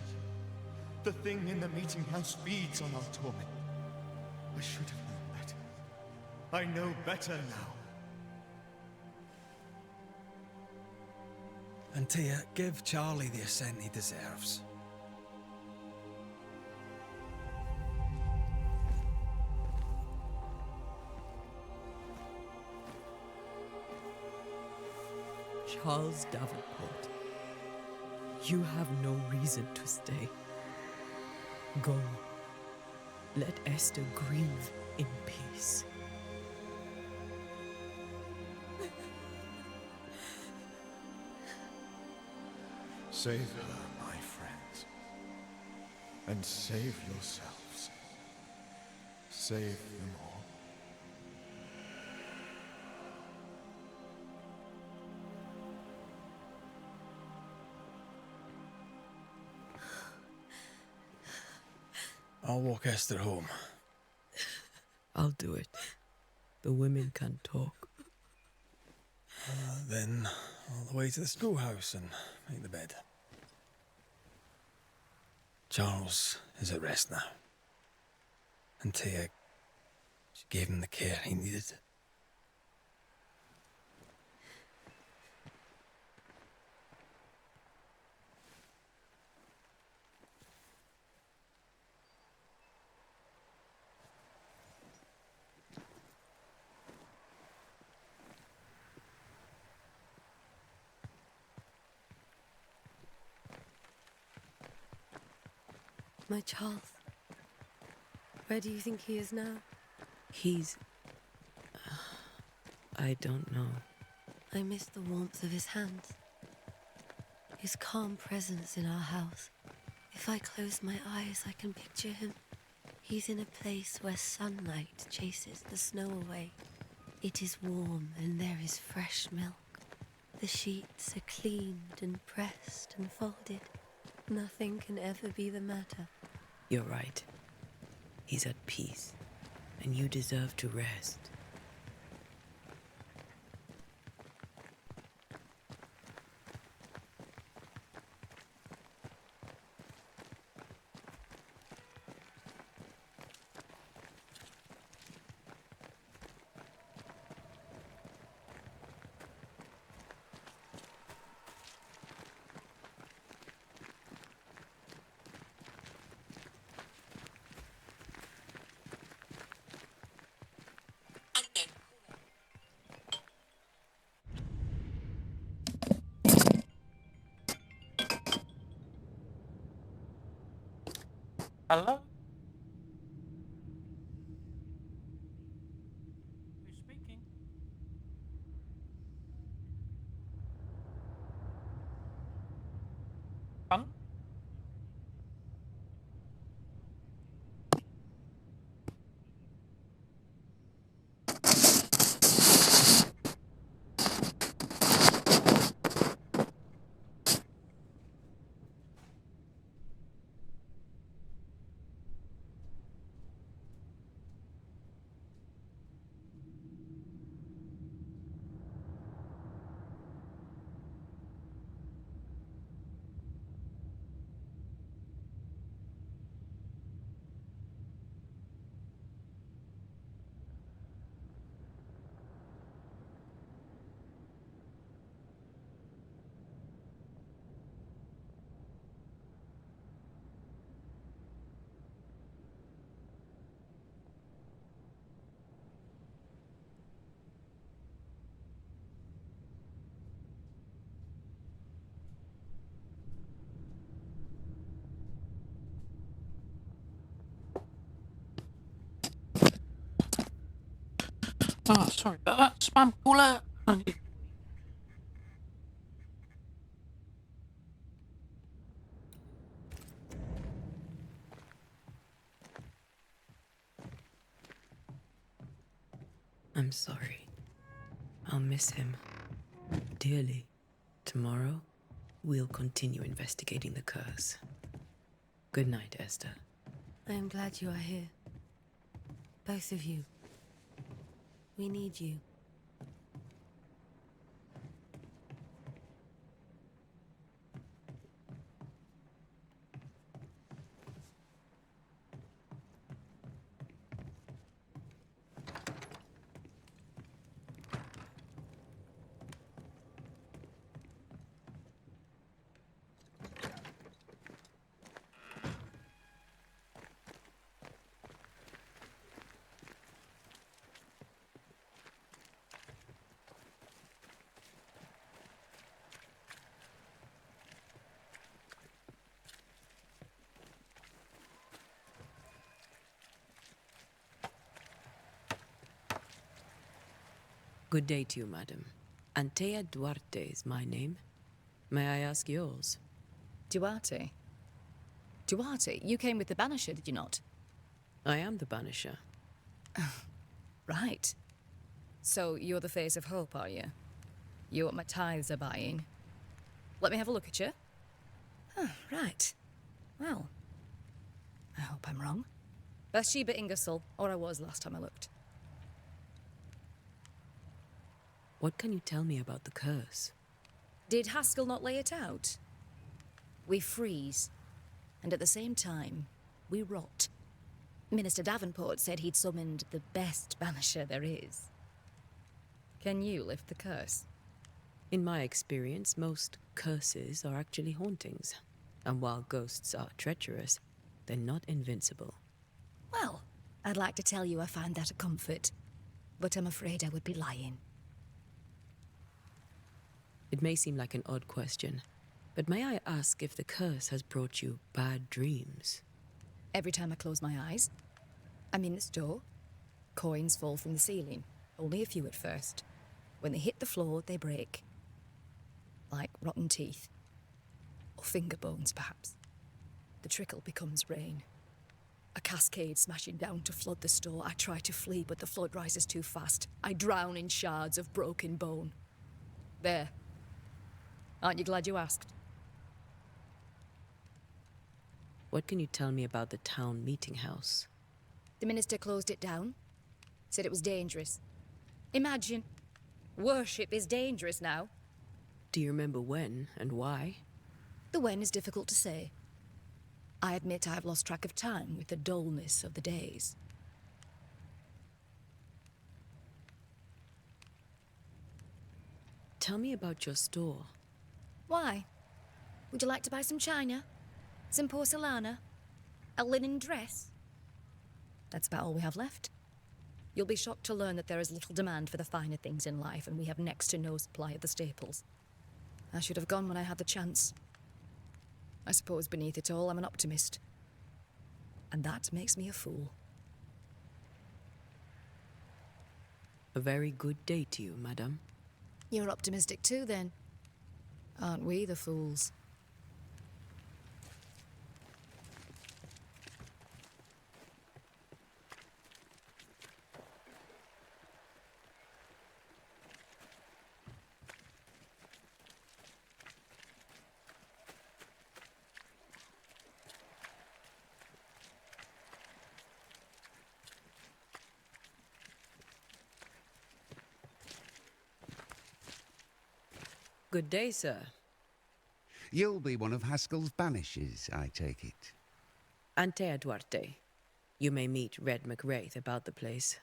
The thing in the meeting house feeds on our torment. I should have known better. I know better now. Antea, give Charlie the ascent he deserves. Charles Davenport, you have no reason to stay. Go. Let Esther grieve in peace. Save her, my friends. And save yourselves. Save them all. I'll walk Esther home. I'll do it. The women can't talk. Then all the way to the schoolhouse and make the bed. Charles is at rest now. And Tia, she gave him the care he needed. My Charles. Where do you think he is now? He's... I don't know. I miss the warmth of his hands. His calm presence in our house. If I close my eyes, I can picture him. He's in a place where sunlight chases the snow away. It is warm and there is fresh milk. The sheets are cleaned and pressed and folded. Nothing can ever be the matter. You're right. He's at peace, and you deserve to rest. Hello? Who's speaking? Pardon? Oh, sorry about that. Spam caller. I'm sorry. I'll miss him dearly. Tomorrow, we'll continue investigating the curse. Good night, Esther. I am glad you are here. Both of you. We need you. Good day to you, madam. Antea Duarte is my name. May I ask yours? Duarte? Duarte, you came with the Banisher, did you not? I am the Banisher. Right. So you're the face of hope, are you? You're what my tithes are buying. Let me have a look at you. Oh, right. Well, I hope I'm wrong. Bathsheba Ingersoll, or I was last time I looked. What can you tell me about the curse? Did Haskell not lay it out? We freeze, and at the same time, we rot. Minister Davenport said he'd summoned the best banisher there is. Can you lift the curse? In my experience, most curses are actually hauntings. And while ghosts are treacherous, they're not invincible. Well, I'd like to tell you I find that a comfort, but I'm afraid I would be lying. It may seem like an odd question, but may I ask if the curse has brought you bad dreams? Every time I close my eyes, I'm in the store. Coins fall from the ceiling, only a few at first. When they hit the floor, they break. Like rotten teeth. Or finger bones, perhaps. The trickle becomes rain. A cascade smashing down to flood the store. I try to flee, but the flood rises too fast. I drown in shards of broken bone. There. Aren't you glad you asked? What can you tell me about the town meeting house? The minister closed it down. Said it was dangerous. Imagine. Worship is dangerous now. Do you remember when and why? The when is difficult to say. I admit I've lost track of time with the dullness of the days. Tell me about your store. Why? Would you like to buy some china? Some porcelana? A linen dress? That's about all we have left. You'll be shocked to learn that there is little demand for the finer things in life, and we have next to no supply of the staples. I should have gone when I had the chance. I suppose beneath it all, I'm an optimist. And that makes me a fool. A very good day to you, madam. You're optimistic too, then. Aren't we the fools? Good day, sir. You'll be one of Haskell's Banishers, I take it. Antea Duarte. You may meet Red McWraith about the place.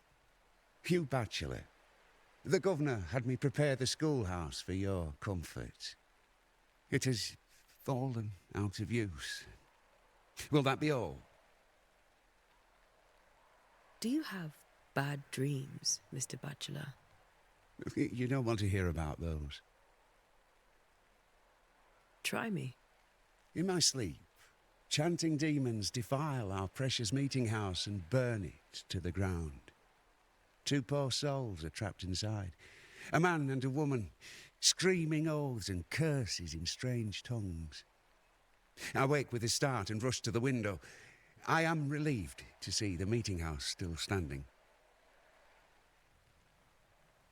Hugh Bachelor. The governor had me prepare the schoolhouse for your comfort. It has fallen out of use. Will that be all? Do you have bad dreams, Mr. Bachelor? You don't want to hear about those. Try me. In my sleep, chanting demons defile our precious meeting house and burn it to the ground. 2 poor souls are trapped inside. A man and a woman, screaming oaths and curses in strange tongues. I wake with a start and rush to the window. I am relieved to see the meeting house still standing.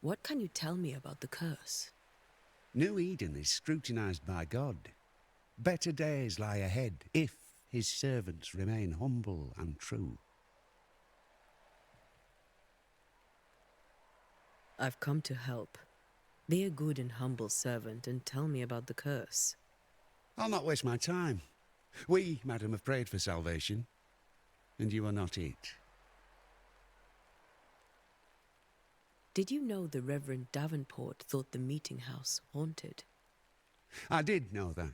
What can you tell me about the curse? New Eden is scrutinized by God. Better days lie ahead if his servants remain humble and true. I've come to help. Be a good and humble servant and tell me about the curse. I'll not waste my time. We, madam, have prayed for salvation, and you are not it. Did you know the Reverend Davenport thought the meeting house haunted? I did know that.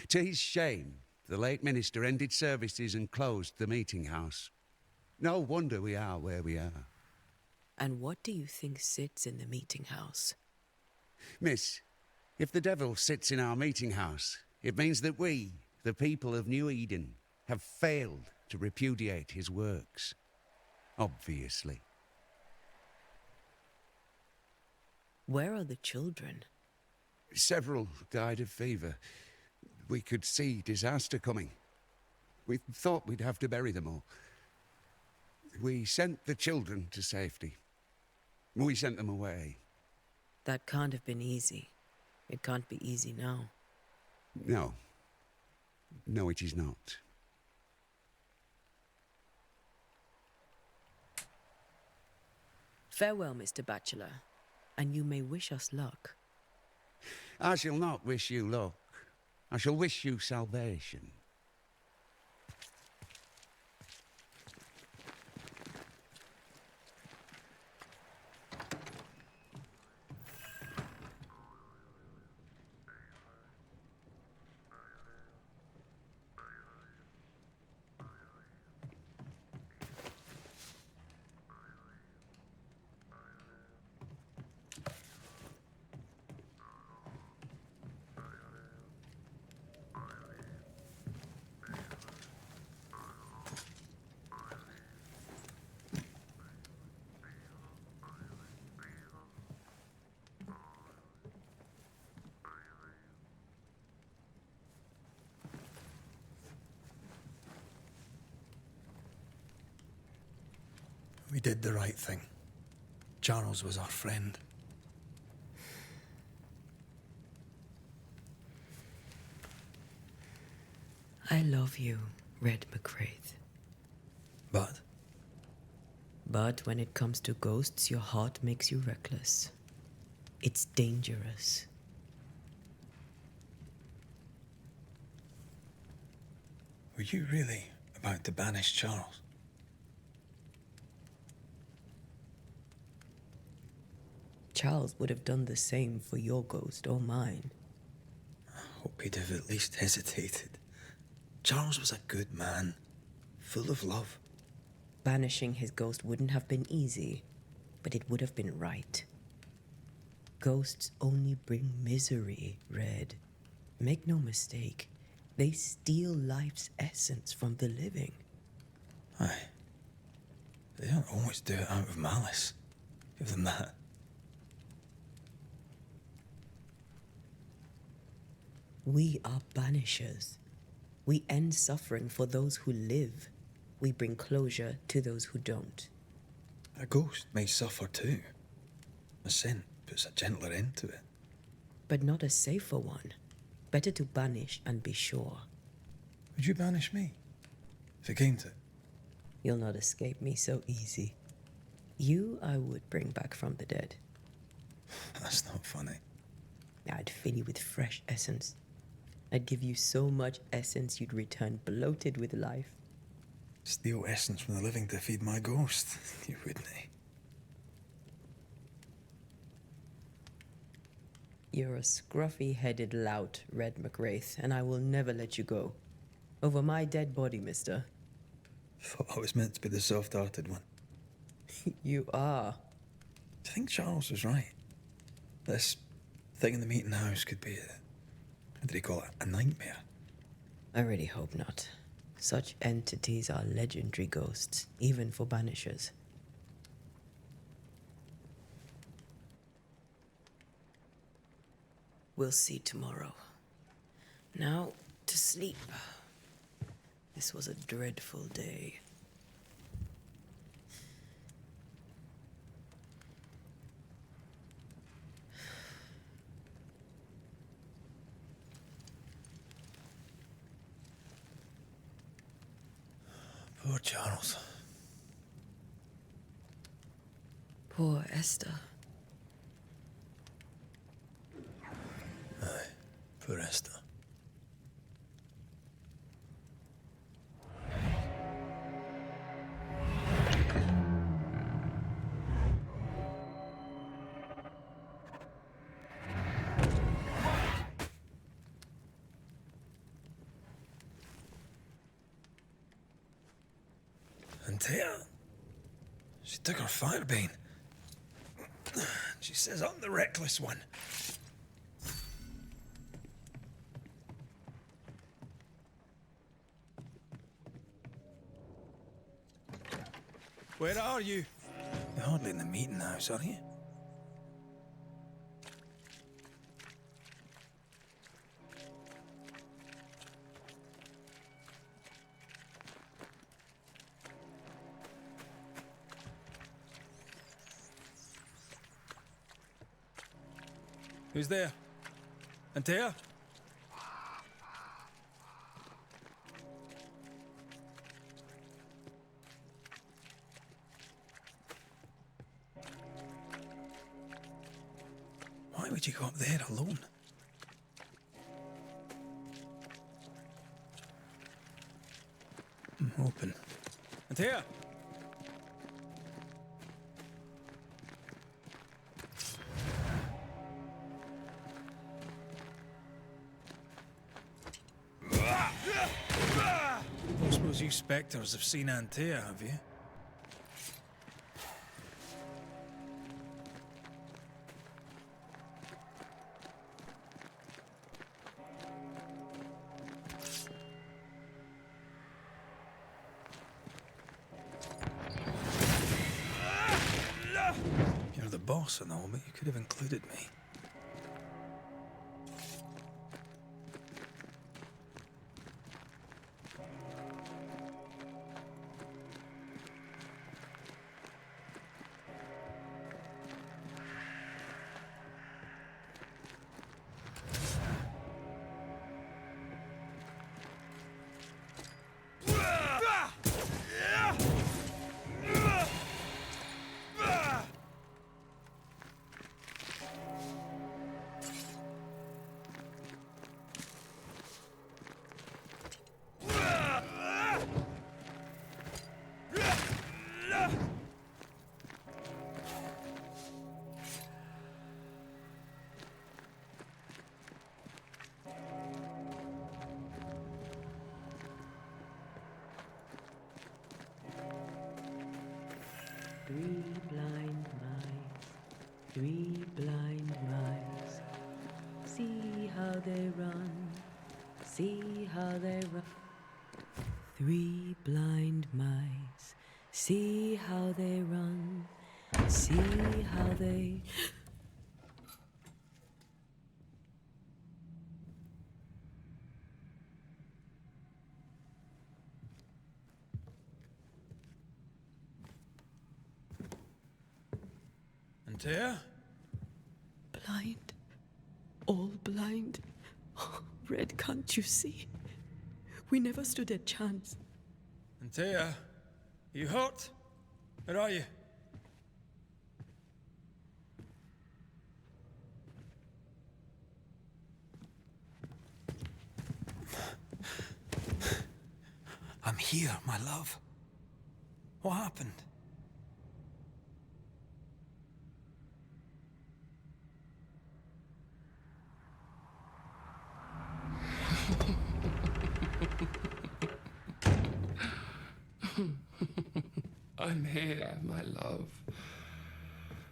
To his shame, the late minister ended services and closed the meeting house. No wonder we are where we are. And what do you think sits in the meeting house? Miss, if the devil sits in our meeting house, it means that we, the people of New Eden, have failed to repudiate his works. Obviously. Where are the children? Several died of fever. We could see disaster coming. We thought we'd have to bury them all. We sent the children to safety. We sent them away. That can't have been easy. It can't be easy now. No. No, it is not. Farewell, Mr. Bachelor, and you may wish us luck. I shall not wish you luck. I shall wish you salvation. We did the right thing. Charles was our friend. I love you, Red McWraith. But? But when it comes to ghosts, your heart makes you reckless. It's dangerous. Were you really about to banish Charles? Charles would have done the same for your ghost or mine. I hope he'd have at least hesitated. Charles was a good man, full of love. Banishing his ghost wouldn't have been easy, but it would have been right. Ghosts only bring misery, Red. Make no mistake, they steal life's essence from the living. Aye. They don't always do it out of malice. Give them that. We are banishers. We end suffering for those who live. We bring closure to those who don't. A ghost may suffer too. A sin puts a gentler end to it. But not a safer one. Better to banish and be sure. Would you banish me? If it came to it? You'll not escape me so easy. You I would bring back from the dead. That's not funny. I'd fill you with fresh essence. I'd give you so much essence you'd return bloated with life. Steal essence from the living to feed my ghost. You wouldn't, eh? You're a scruffy-headed lout, Red McWraith, and I will never let you go. Over my dead body, mister. Thought I was meant to be the soft-hearted one. You are. Do you think Charles was right? This thing in the meeting house could be what did he call it? A nightmare? I really hope not. Such entities are legendary ghosts, even for banishers. We'll see tomorrow. Now, to sleep. This was a dreadful day. Poor Charles. Poor Esther. Aye, poor Esther. And Tia, she took her firebane. She says I'm the reckless one. Where are you? You're hardly in the meeting house, are you? Who's there? Antea? Why would you go up there alone? Open. Antea! I suppose you spectres have seen Antea, have you? You're the boss and all, but you could have included me. Three blind mice, three blind mice. See how they run, see how they run. Three blind mice, see how they run, see how they... Antea? Blind. All blind. Oh, Red, can't you see? We never stood a chance. Antea? You hurt? Where are you? I'm here, my love. What happened? I'm here, my love.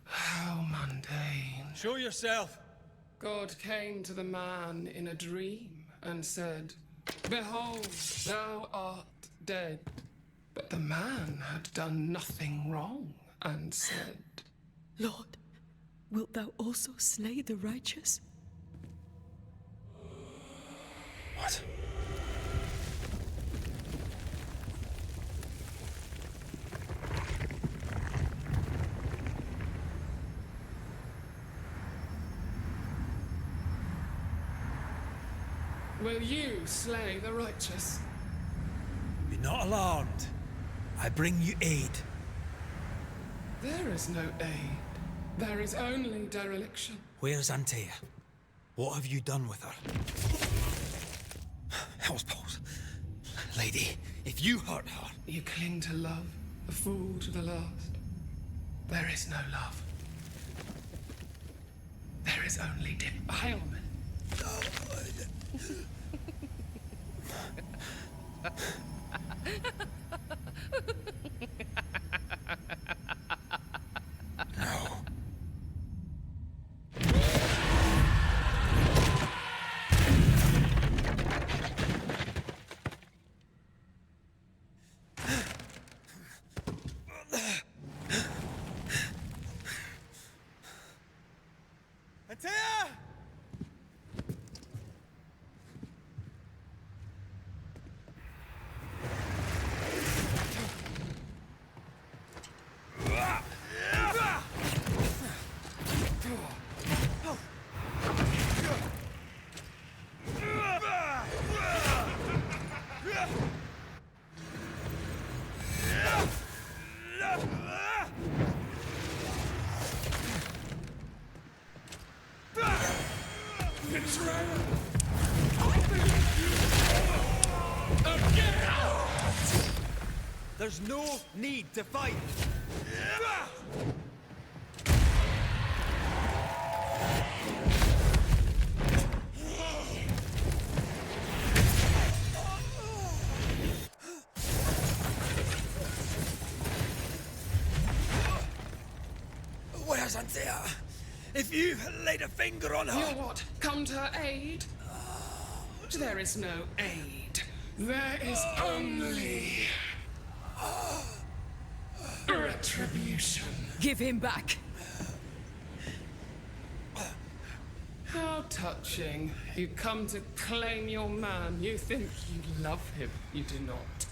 How mundane. Show yourself! God came to the man in a dream and said, "Behold, thou art dead." But the man had done nothing wrong and said, Lord, wilt thou also slay the righteous? What? "Will you slay the righteous?" Be not alarmed. I bring you aid. There is no aid. There is only dereliction. Where's Antea? What have you done with her? Hell's balls. Lady, if you hurt her... You cling to love, a fool to the last. There is no love. There is only defilement. No. Antea! There's no need to fight. Where's Anthea? If you laid a finger on her... You what? Come to her aid? There is no aid. There is only... retribution. Give him back. How touching. You come to claim your man. You think you love him. You do not.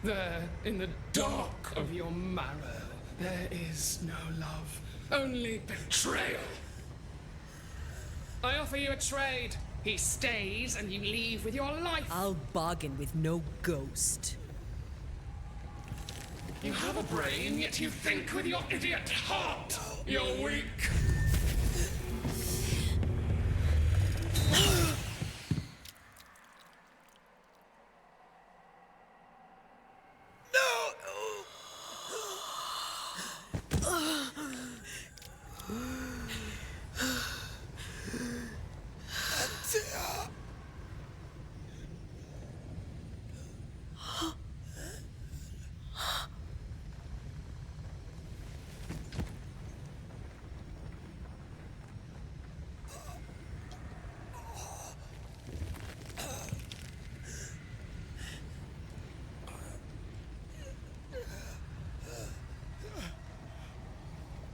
There, in the dark of your marrow, there is no love. Only betrayal. I offer you a trade. He stays and you leave with your life. I'll bargain with no ghost. You have a brain, yet you think with your idiot heart. You're weak.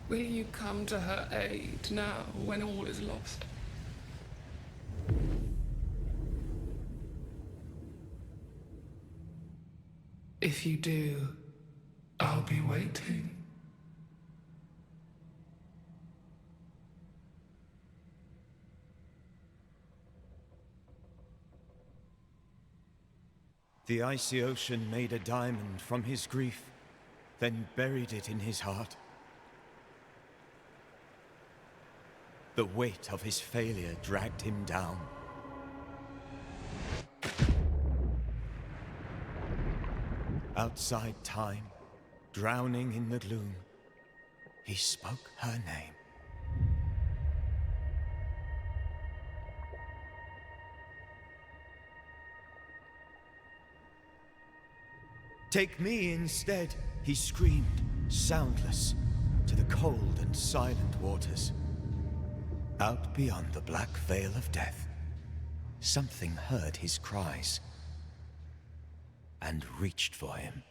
Will you come to her aid now, when all is lost? If you do, I'll be waiting. The icy ocean made a diamond from his grief, then buried it in his heart. The weight of his failure dragged him down. Outside time, drowning in the gloom, he spoke her name. Take me instead, he screamed, soundless, to the cold and silent waters. Out beyond the black veil of death, something heard his cries and reached for him.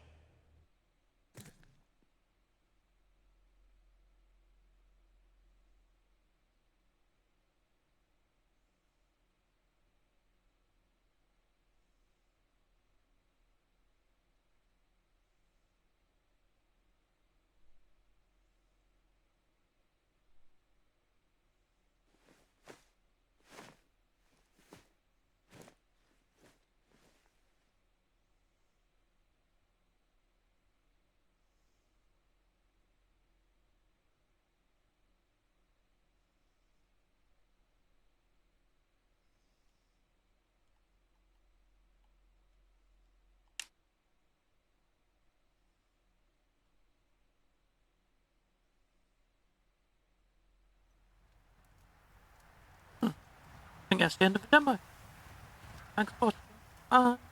I think that's the end of the demo. Thanks for watching. Bye.